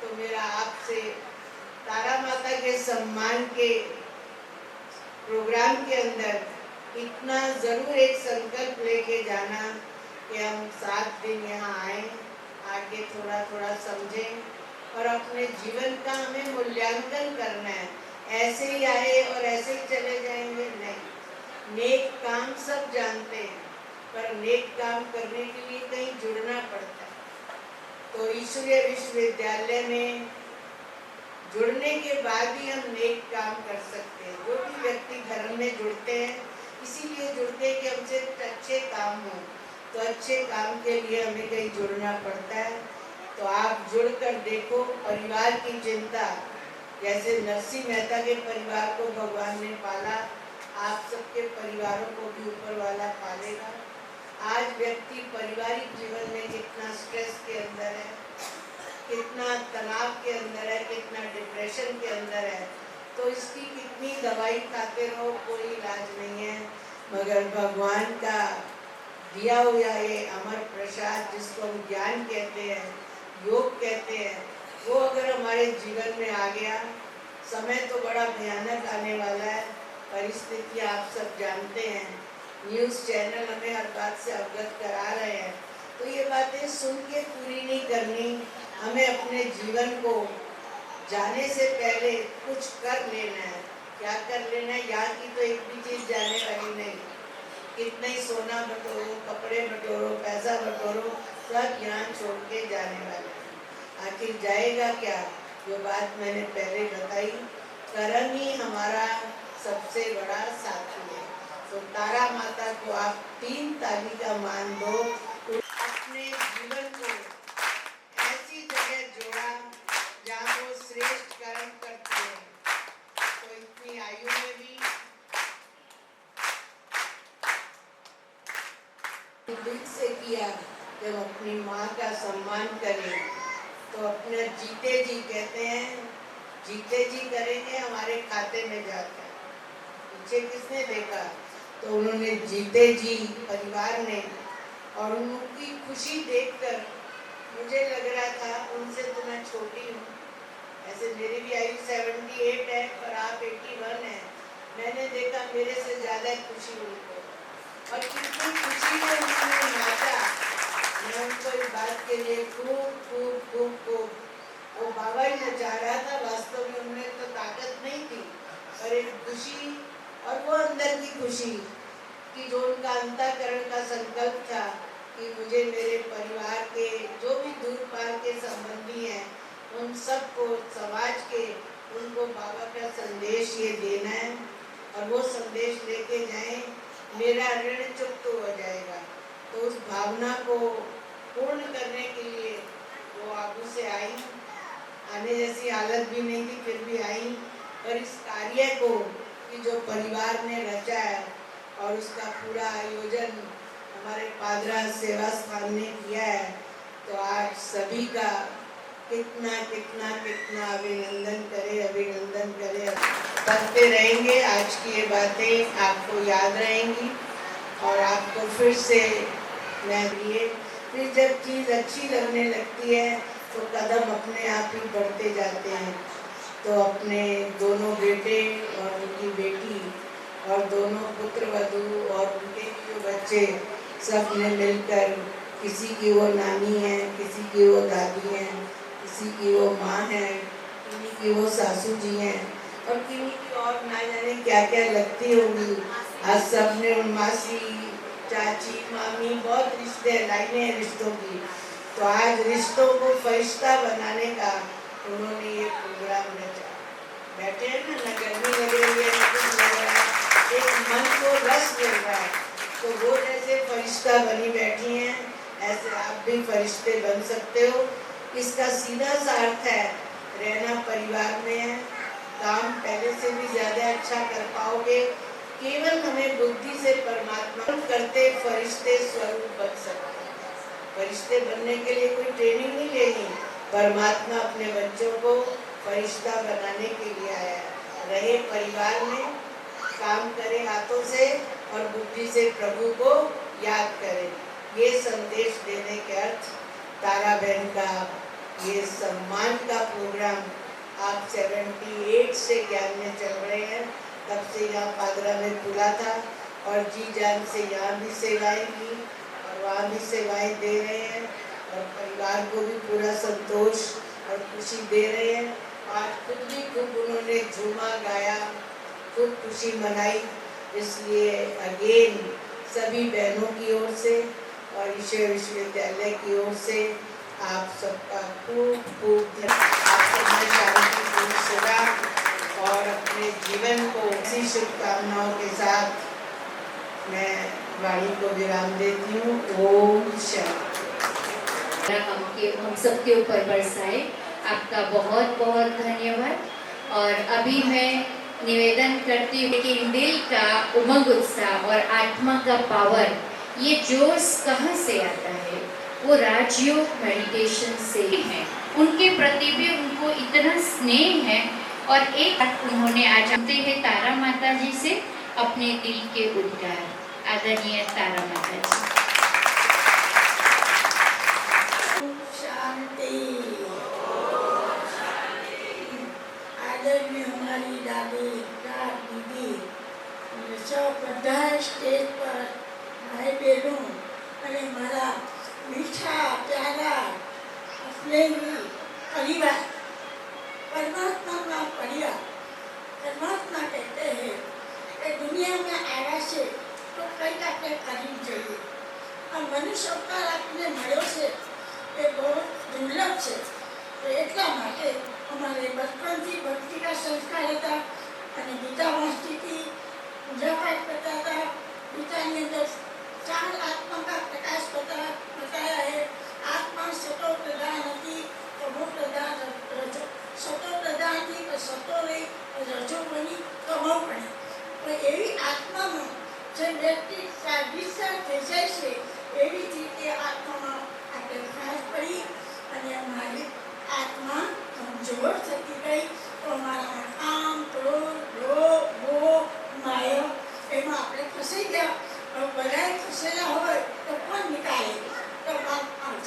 S4: तो मेरा आपसे तारा माता के सम्मान के प्रोग्राम के अंदर इतना ज़रूर एक संकल्प लेके जाना कि हम 7 दिन यहाँ आएँ, आगे थोड़ा थोड़ा समझें और अपने जीवन का हमें मूल्यांकन करना है। ऐसे ही आए और ऐसे ही चले जाएंगे, नहीं। नेक काम सब जानते हैं, पर नेक काम करने के लिए कहीं जुड़ना पड़ता है। तो ईश्वरीय विश्वविद्यालय में जुड़ने के बाद ही हम नेक काम कर सकते हैं। जो भी व्यक्ति धर्म में जुड़ते हैं इसीलिए जुड़ते हैं कि हमसे अच्छे काम हो, तो अच्छे काम के लिए हमें कहीं जुड़ना पड़ता है। तो आप जुड़कर देखो, परिवार की चिंता, जैसे नरसिंह मेहता के परिवार को भगवान ने पाला, आप सबके परिवारों को भी ऊपर वाला पालेगा। आज व्यक्ति पारिवारिक जीवन में कितना स्ट्रेस के अंदर है, कितना तनाव के अंदर है, कितना डिप्रेशन के अंदर है, तो इसकी कितनी दवाई खाते रहो, कोई इलाज नहीं है। मगर भगवान का दिया हुआ ये अमर प्रसाद, जिसको हम ज्ञान कहते हैं, योग कहते हैं, वो अगर हमारे जीवन में आ गया, समय तो बड़ा भयानक आने वाला है, परिस्थिति आप सब जानते हैं, न्यूज़ चैनल हमें हर बात से अवगत करा रहे हैं, तो ये बातें सुन के पूरी नहीं करनी, हमें अपने जीवन को जाने से पहले कुछ कर लेना है। क्या कर लेना है? यहाँ की तो एक भी चीज़ जाने वाली नहीं, कितना ही सोना बटोरो, कपड़े बटोरो, पैसा बटोरो, सब यहाँ छोड़ के जाने वाले हैं। आखिर जाएगा क्या? जो बात मैंने पहले बताई, कर्म ही हमारा सबसे बड़ा साथी है। तो तारा माता को आप 3 ताली का मान दो। अपने जीवन को ऐसी जगह जोड़ा जहाँ वो श्रेष्ठ कर्म करते हैं। तो इतनी आयु में भी दिल से किया, जब अपनी माँ का सम्मान करें तो अपने जीते जी कहते हैं, जीते जी करेंगे हमारे खाते में जाता है। पीछे किसने देखा? तो उन्होंने जीते जी परिवार ने, और उनकी खुशी देखकर मुझे लग रहा था उनसे तो मैं छोटी हूँ, ऐसे मेरी भी आयु 78 है पर आप 81 है। मैंने देखा मेरे से ज़्यादा खुशी उनको, और कितनी खुशी में उन्होंने नाचा। मैं उनको इस बात के लिए खूब खूब खूब खूब, वो बाबा ही नचा रहा था, वास्तव में उनमें तो ताकत नहीं थी, पर एक खुशी, और वो अंदर की खुशी कि जो उनका अंतःकरण का संकल्प था कि मुझे मेरे परिवार के जो भी दूर पार के संबंधी हैं उन सबको, समाज के, उनको बाबा का संदेश ये देना है, और वो संदेश लेके जाएं, मेरा ऋण चुकता हो जाएगा। तो उस भावना को पूर्ण करने के लिए वो आगू से आई, आने जैसी हालत भी नहीं थी फिर भी आई, और इस कार्य को कि जो परिवार ने रचा है और उसका पूरा आयोजन हमारे पादरा सेवा स्थान ने किया है, तो आज सभी का कितना कितना कितना अभिनंदन करे, अभिनंदन करे। करते रहेंगे, आज की ये बातें आपको याद रहेंगी, और आपको फिर से मैं लिए, फिर जब चीज़ अच्छी लगने लगती है तो कदम अपने आप ही बढ़ते जाते हैं। तो अपने दोनों बेटे और उनकी बेटी और दोनों पुत्र वधू और उनके जो बच्चे, सब ने मिलकर, किसी की वो नानी है, किसी की वो दादी है, किसी की वो माँ है, किसी की वो सासू जी हैं, और किसी की और ना जाने क्या क्या लगती होंगी। आज सब ने मासी, चाची, मामी, बहुत रिश्ते लाइनें हैं रिश्तों की। तो आज रिश्तों को फरिश्ता बनाने का उन्होंने ये प्रोग्राम रचा। बैठे हैं ना गर्मी लग रही है, ना कुछ लग रहा है, एक मन को रस मिल रहा है। तो वो जैसे फरिश्ता बनी बैठी हैं, ऐसे आप भी फरिश्ते बन सकते हो। इसका सीधा सा अर्थ है, रहना परिवार में है, काम पहले से भी ज़्यादा अच्छा कर पाओगे। केवल हमें बुद्धि से परमात्मा करते फरिश्ते स्वरूप बन सकते हैं। फरिश्ते बनने के लिए कोई ट्रेनिंग नहीं लेनी, परमात्मा अपने बच्चों को फरिश्ता बनाने के लिए आया है। रहे परिवार में, काम करें हाथों से और बुद्धि से प्रभु को याद करें। ये संदेश देने के अर्थ तारा बहन का ये सम्मान का प्रोग्राम आप 78 से ज्ञान में चल रहे हैं, तब से यहाँ पादरा में खुला था, और जी जान से यहाँ भी सेवाएं की और वहाँ भी सेवाएं दे रहे हैं, और परिवार को भी पूरा संतोष और खुशी दे रहे हैं। आज खुद भी खूब उन्होंने झूमा गाया, खूब खुशी मनाई। इसलिए अगेन सभी बहनों की ओर से और ईश्वर विश्वविद्यालय की ओर से आप सबका खूब खूब आप सब में शांतिपूर्ण सेवा और अपने जीवन को ऐसी शुभकामनाओं के साथ मैं वाणी को विराम देती हूँ। ओम शांति।
S5: हम सबके ऊपर बरसाए। आपका बहुत बहुत धन्यवाद। और अभी मैं निवेदन करती हूँ कि दिल का उमंग, उत्साह और आत्मा का पावर, ये जोश कहाँ से आता है? वो राजयोग मेडिटेशन से है। उनके प्रति भी उनको इतना स्नेह है। और एक उन्होंने आज जानते हैं तारा माता जी से अपने दिल के उद्गार। आदरणीय तारा माता जी।
S1: शांति।
S6: બધા સ્ટેજ પર ભાઈ બહેનો અને મારા મીઠા પ્યારા સ્નેહી परिवार, परमात्मा का परिवार। परमात्मा कहते हैं कि दुनिया में आया से तो कई आपने करनी चाहिए और मनुष्य अवतार आपने મળ્યો છે એ બહુ દુર્લભ છે। તો એટલા માટે અમારે બચપનથી ભક્તિના સંસ્કાર હતા અને ગીતા વાંચતી હતી, પૂજા પાઠ કરતા હતા। ગીતાની અંદર 4 आत्मा का प्रकाश बताया है। आत्मा सतो प्रधान હતી, तमो प्रधान रजो, सतो प्रधान थी तो सतो रही, रजो बनी तमो बनी। तो एवी आत्मा में जो व्यक्ति विस्तार થઈ જાય છે એવી રીતે આત્મામાં આપણે ખાસ પડી અને અમારી આત્મા કમજોર થતી ગઈ। તો અમારા કામ, ક્રોધ, લોભ, મોહ, માયા એમાં આપણે ફસાઈ ગયા। બધા ફસેલા હોય તો કોણ નિકાલે? તો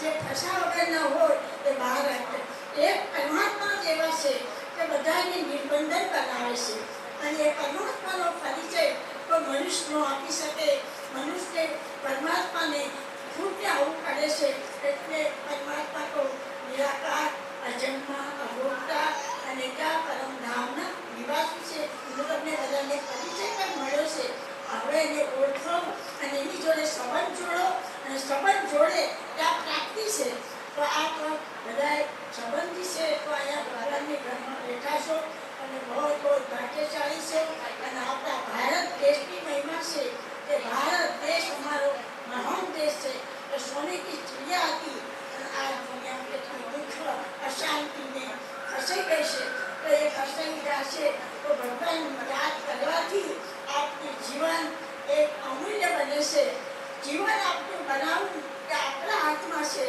S6: જે ફસા વગરના હોય તે બહાર રાખે। એક પરમાત્મા જેવા છે કે બધાને નિર્બંધન બનાવે છે અને એ પરમાત્માનો પરિચય તો મનુષ્યનો આપી શકે। મનુષ્ય પરમાત્માને ભૂલને આવવું પડે છે એટલે પરમાત્મા તો નિરાકાર, અજન્મા, અભોક્તા અને ત્યાં પરમધામના નિવાસી છે। હું તમને બધાને પરિચય પણ મળ્યો છે। હવે એને ઓળખો અને એની જોડે સંબંધ જોડો અને સંબંધ જોડે ત્યાં પ્રાપ્તિ છે। તો આપ બધા સંબંધી છે તો અહીંયા ભગવાનની ઘરમાં બેઠા છો અને બહુ બહુ ભાગ્યશાળી છો। અને આપણા ભારત દેશની મહિમા છે કે ભારત દેશ અમારો મહાન દેશ છે। તો સોને કી ચિડિયા હતી અને આ દુનિયા કેટલી દુઃખ અશાંતિને ફસાઈ ગઈ છે। તો એ ફસાઈ ગયા છે તો ભગવાન યાદ કરવાથી આપનું જીવન એક અમૂલ્ય બને છે। જીવન આપનું બનાવવું એ આપણા હાથમાં છે।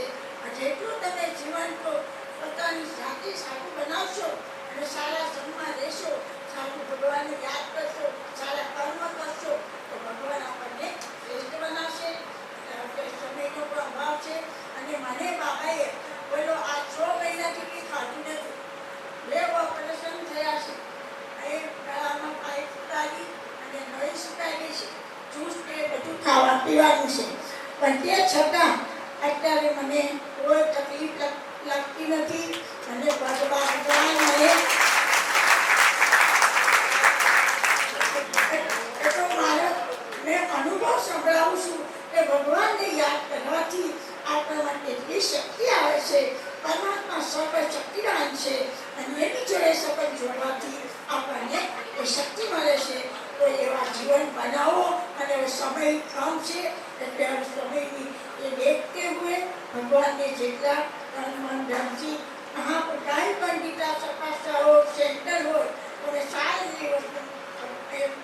S6: જેટલું તમે જીવન તો પોતાની જાતે સારું બનાવશો અને સારા સંગમાં રહેશો, સારું ભગવાનને યાદ કરશો, સારા કર્મ કરશો તો ભગવાન આપણને શ્રેષ્ઠ બનાવશે। સમયનો પણ અભાવ છે અને મને બાબાએ બોલો આ 6 મહિનાથી કંઈ ખાધું નથી। 2 ઓપરેશન થયા છે। એ ગળામાં પાઇપ ઉતારી અને નળી સુકાઈ ગઈ છે। જ્યુસ ને બધું ખાવા પીવાનું છે પણ તે છતાં અત્યારે મને કોઈ તકલીફ લાગતી નથી અને ભગવાન મને તો મારો મેં અનુભવ સંભળાવું છું કે ભગવાનને યાદ કરવાથી આપણામાં કેટલી શક્તિ આવે છે। પરમાત્મા સર્વ શક્તિવાન છે અને એની જોડે સંબંધ જોડવાથી આપણને એ શક્તિ મળે છે। તો એવા જીવન બનાવો અને સમય કમ છે એટલે સમયની ये देखते हुए भगवान ने जितना तन मन धन से कहाँ पर कहीं पर गीता सपास्ता हो, सेंटर हो, तो मैं सारे वस्तु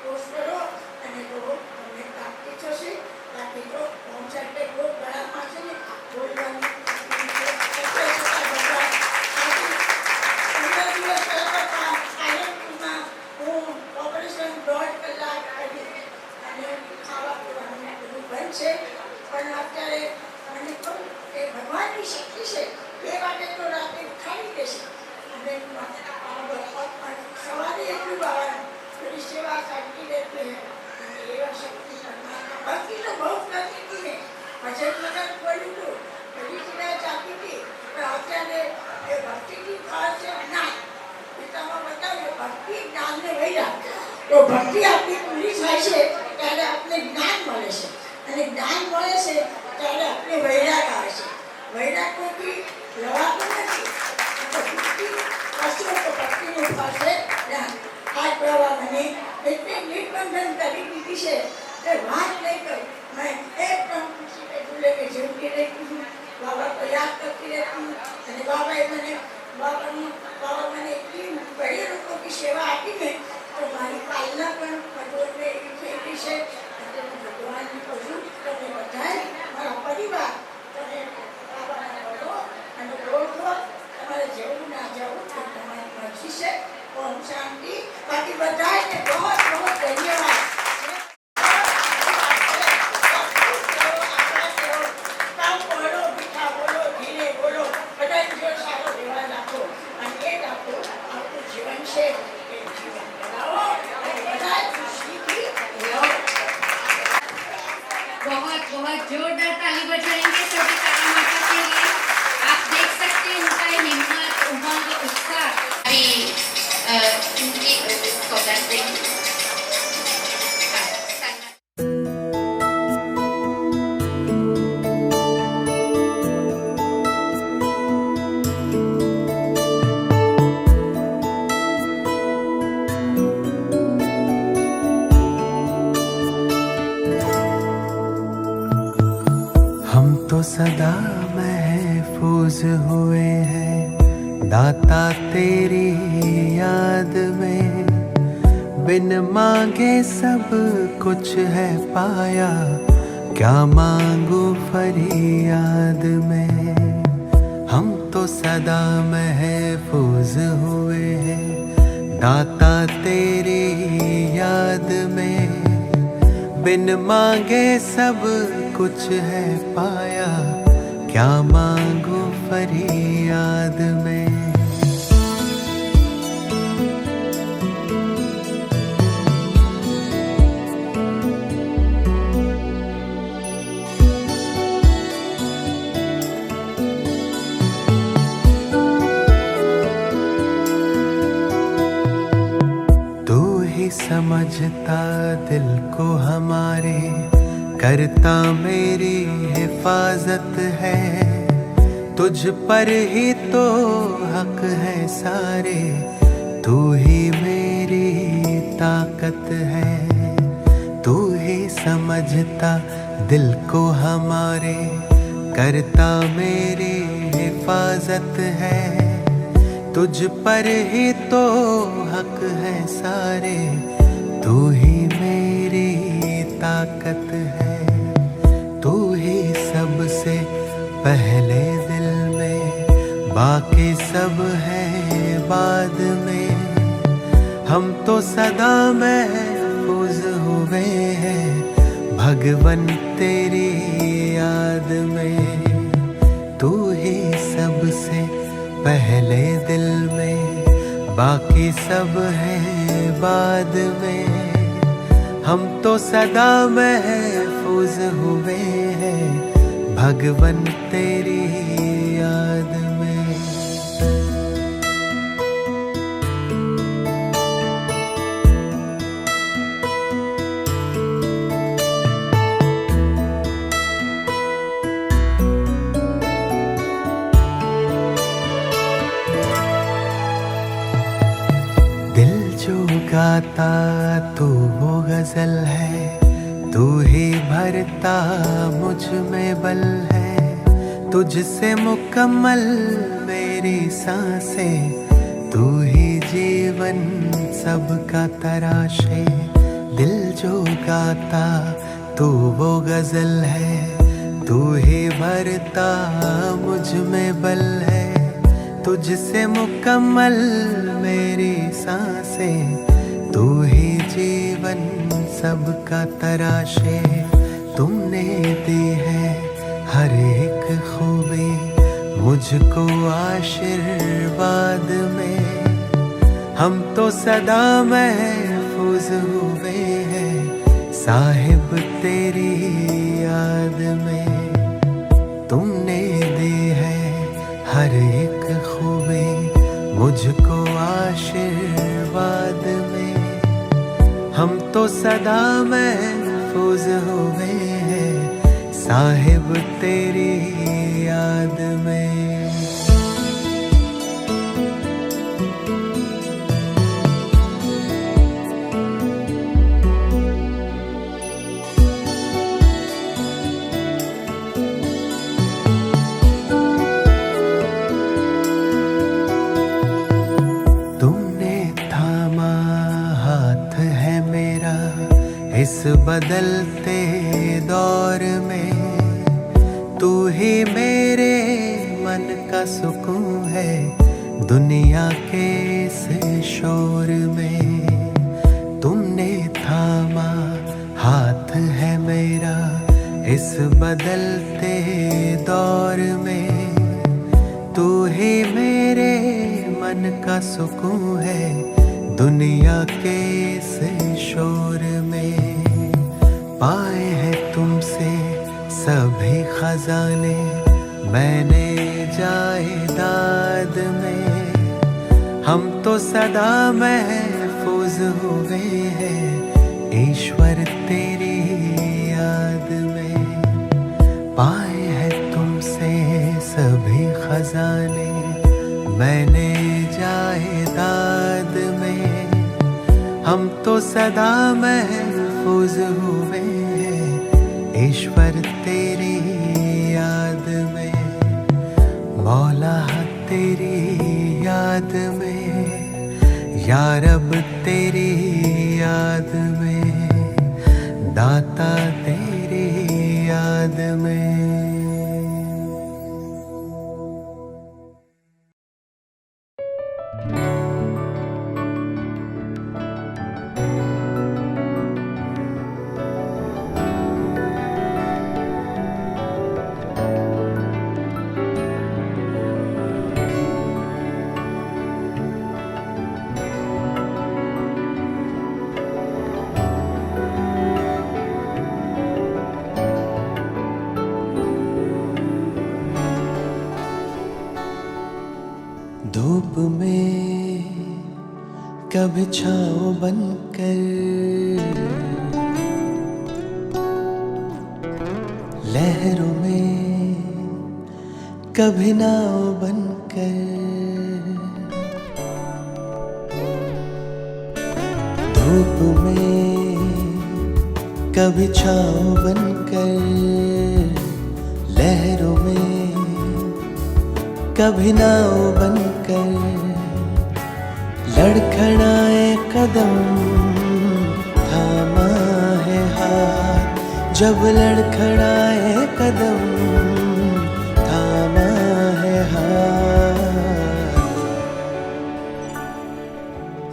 S6: पोस्ट करो અને તો તમને પ્રાપ્તિ થશે। બાકી તો કોન્સર્ટ બહુ બડા પાસે ને બોલવાની ઓપરેશન 1.5 કલાક કરી અને ખાવા પીવાનું બધું બંધ છે પણ અત્યારે મને કહું કે ભગવાનની શક્તિ છે એ માટે તો રાતે ઉઠાડી દેશે અને સવારે એટલું બાવાનું થોડી સેવા સાચી રહેતી અને એવા શક્તિ પરમાત્મા ભક્તિ તો બહુ કરતી હતી ને ભજન વગર બોલ્યું હતું બધી સિવાય ચાલતી હતી પણ અત્યારે એ ભક્તિથી ફળ છે જ્ઞાન ગીતામાં બતાવ્યું ભક્તિ જ્ઞાનને વૈરાગ। તો ભક્તિ આપણી પૂરી થાય છે ત્યારે આપણે જ્ઞાન મળે છે અને જ્ઞાન મળે છે ત્યારે આપણે વૈરાગ આવે છે। વૈરાગ કોઈથી લવાતું નથી તો ભક્તિ કરશો તો ભક્તિનું ફળ છે જ્ઞાન। આ પ્રવાહ મને એટલે નિર્બંધન કરી દીધી છે કે વાત નહીં કરું। મેં એકદમ ખુશી કે ઝૂલે કે ઝૂલતી રહેતી હું, બાબા को याद करती रहती हूँ અને બાબા મને એટલી બધી લોકોની સેવા આપી ને તો મારી પાલના પણ ભગવાનને એવી થઈ ગઈ છે। એટલે હું ભગવાનને કહું છું તમે બધાએ મારા પરિવાર તમે બાબાને બોલો અને ઓળખો તમારે જવું ના જવું તો તમારી મરજી છે। ઓમ શાંતિ। બાકી બધાને બહુ બહુ ધન્યવાદ। જીવન છે એ જીવન બનાવો અને બધા ખુશી
S3: सदा महफूज हुए हैं दाता तेरी याद में। बिन मांगे सब कुछ है पाया, क्या मांगू फरियाद में। हम तो सदा महफूज हुए हैं दाता तेरी याद में। बिन मांगे सब कुछ है पाया, क्या मांगू फरियाद में। समझता दिल को हमारे, करता मेरी हिफाजत है। तुझ पर ही तो हक है सारे, तू ही मेरी ताकत है। तू ही समझता दिल को हमारे, करता मेरी हिफाजत है। तुझ पर ही तो हक है सारे, तू ही मेरी ताकत है। तू ही सबसे पहले दिल में, बाकी सब है बाद में। हम तो सदा महफूज हुए हैं भगवन तेरी याद में। तू ही सबसे पहले दिल में, बाकी सब है बाद में। हम तो सदा महफूज हुए हैं भगवन तेरी याद में। गाता तू वो गजल है, तू ही भरता मुझ में बल है। तुझसे मुकम्मल मेरी सांसें, तू ही जीवन सबका तराशे। दिल जो गाता तू वो गजल है, तू ही भरता मुझ में बल है। तुझसे मुकम्मल मेरी सांसें, तू ही जीवन सबका तराशे। तुमने दी है हर एक खूबी मुझको आशीर्वाद में। हम तो सदा महफूज हुए हैं साहिब तेरी याद में। तुमने दी है हर एक खूबी मुझको आशीर्वाद में। हम तो सदा महफूज हुए हैं साहिब तेरी याद में। इस बदलते दौर में तू ही मेरे मन का सुकून है। दुनिया के इस शोर में तुमने थामा हाथ है मेरा। इस बदलते दौर में तू ही मेरे मन का सुकून है। दुनिया के इस शोर में पाए हैं तुमसे सभी खजाने, मैंने जायदाद में। हम तो सदा महफूज हुए हैं ईश्वर तेरी याद में। पाए हैं तुमसे सभी खजाने, मैंने जायदाद में। हम तो सदा महफूज हुए हैं ईश्वर तेरी याद तेरी याद में, या रब तेरी याद में, दाता तेरी याद में। धूप में कभी छाँव बनकर, लहरों में कभी नाव बनकर, धूप में कभी छाँव बनकर, लहरों में कभी नाव बनकर, लड़खड़ाए कदम थामा है हाथ, जब लड़खड़ाए कदम थामा है हाथ।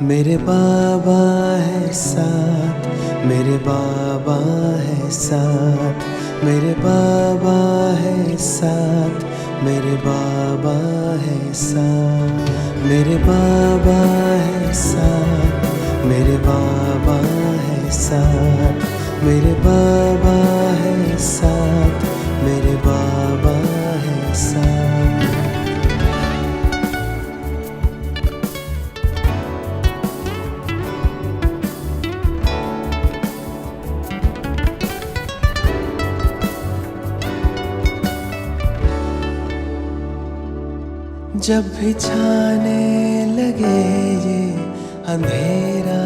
S3: मेरे बाबा है साथ, मेरे बाबा है साथ, मेरे बाबा है साथ, मेरे बाबा है साथ, मेरे बाबा है साथ, मेरे बाबा है साथ, मेरे बाबा है साथ, मेरे बाबा है साथ। जब भी छाने लगे ये अंधेरा,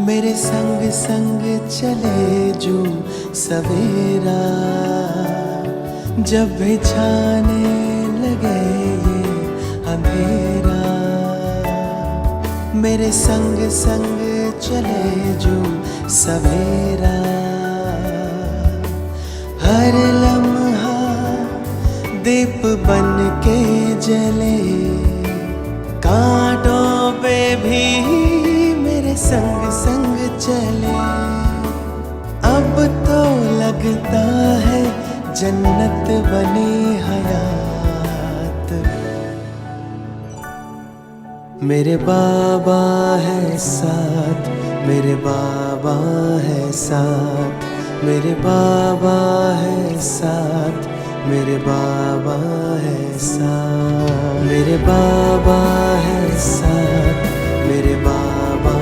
S3: मेरे संग संग चले जो सवेरा। जब भी छाने लगे ये अंधेरा, मेरे संग संग चले जो सवेरा। हर लम्हा दीप बन के जले, कांटों पे भी मेरे संग संग चले। अब तो लगता है जन्नत बनी हयात। मेरे बाबा है साथ, मेरे बाबा है साथ, मेरे बाबा है साथ, मेरे बाबा है साथ, मेरे बाबा है साथ, मेरे बाबा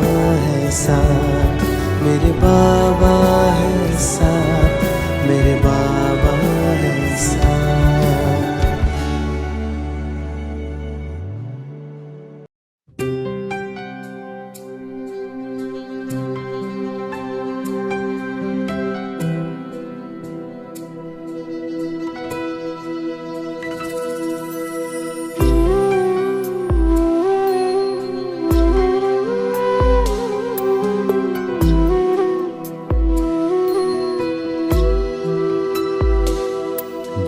S3: है साथ, मेरे बाबा है साथ, मेरे बाबा है साथ।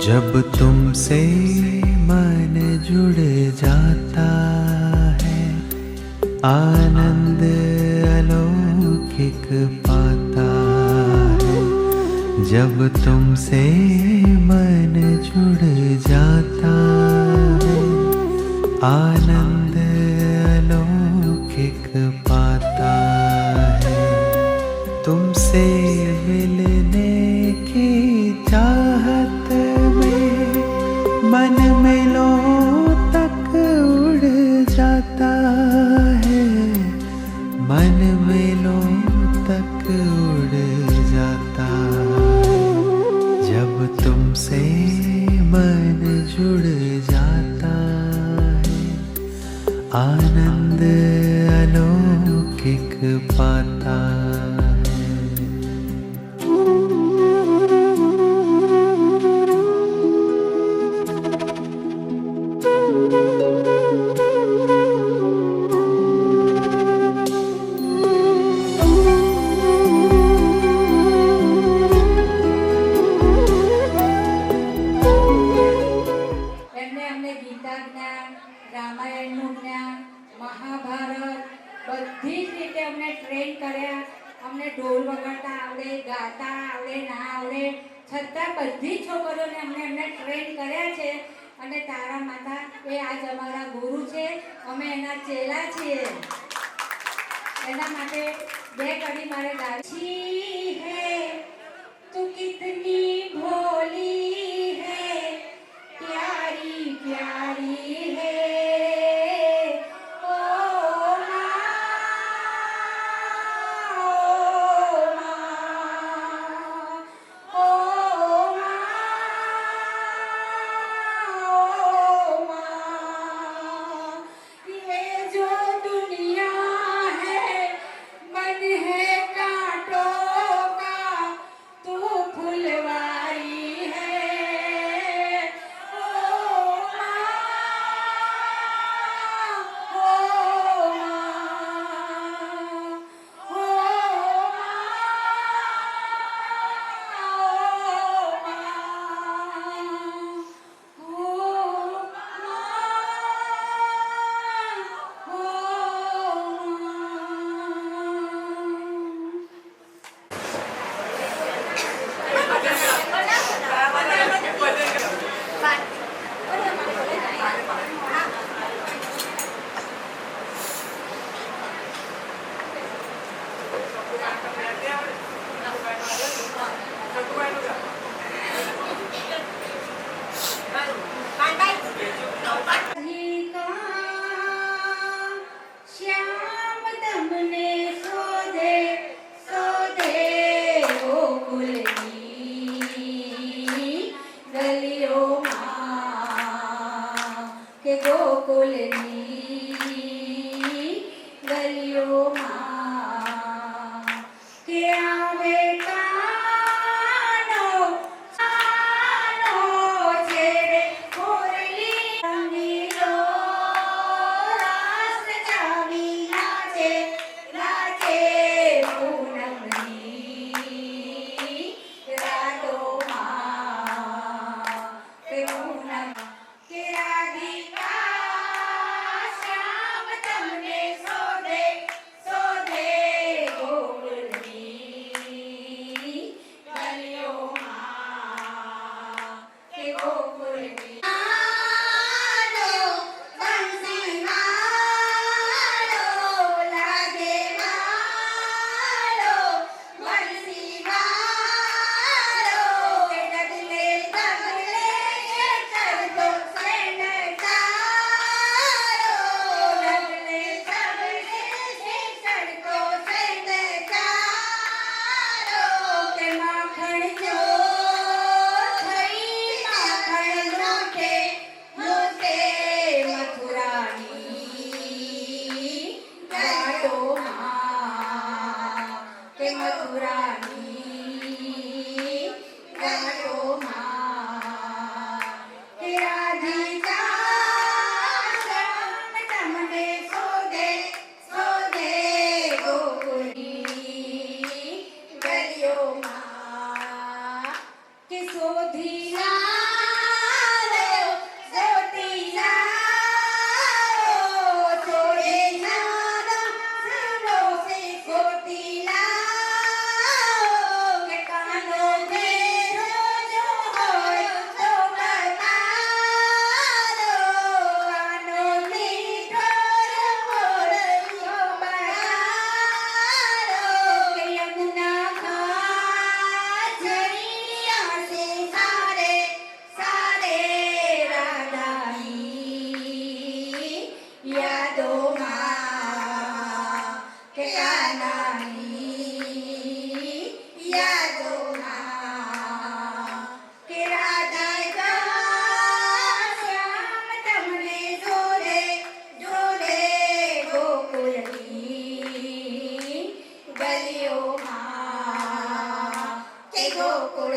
S3: जब तुमसे मन जुड़ जाता है, आनंद अलौकिक पाता है। जब तुमसे मन जुड़ जाता है, आनंद अलौकिक पाता है। तुमसे मिलने की चाहत मन मेलों तक उड़ जाता है, मन मेलों तक उड़ जाता है। जब तुमसे मन जुड़ जाता है, आनंद अलौकिक पाता है।
S7: આવ્યા. અમને ઢોલ વગાડતા આવડે, ગાતા આવડે, ના આવડે, છતાં બધી જ છોકરીઓને અમને ટ્રેન કર્યા છે. અને તારા માતા એ આજ અમારા ગુરુ છે, અમે એના ચેલા છીએ. એના માટે બે કડી મારે ગાવી હે. તું કિતની ભોલી હે, પ્યારી પ્યારી હે. શ્યામ તમને શોધે શોધે ગોકુલની ગલીઓમાં, કે ગોકુલની ગલીઓમાં, કે આવે કાનો કાનો છે રે મોરલી રંગીલો રાસ ચાવી નાચે નાચે પૂનમની રાતોમાં, કે પૂનમ કે રાધિકા શ્યામ તમને શોધે શોધે ગોકુલની ગલીઓમાં, કે ગોકુલની બંસી મારો લાગે મારો બંસી મારો, કે ડગલે ડગલે ચડતો સેન ચારો, ડગલે ડગલે ચડતો સેન ચારો, કે માખણ જો થઈ માખણ લૂટે લૂટે મથુરાની ઘાટોમાં, કે મથુરાની ઘાટોમાં, કે રાધિકા શ્યામ તમને શોધે શોધે ગોકુલની ગલીઓમાં, કે શોધી લાવો શોધી લાવો છોડે ના સુનો સે શોધી લાવો, કે કાનો ભેરો જો હોય તો બતાવો, કાનો મીઠો હોય તો બતાવો, કે યમુના ઘાટ ઝરિયા સે સારે સારે રાધાની યાદોમાં, કે કાનાની યાદોમાં, કે રાધિકા શ્યામ તમને શોધે શોધે ગોકુલની ગલીઓમાં, કે ગોકુલ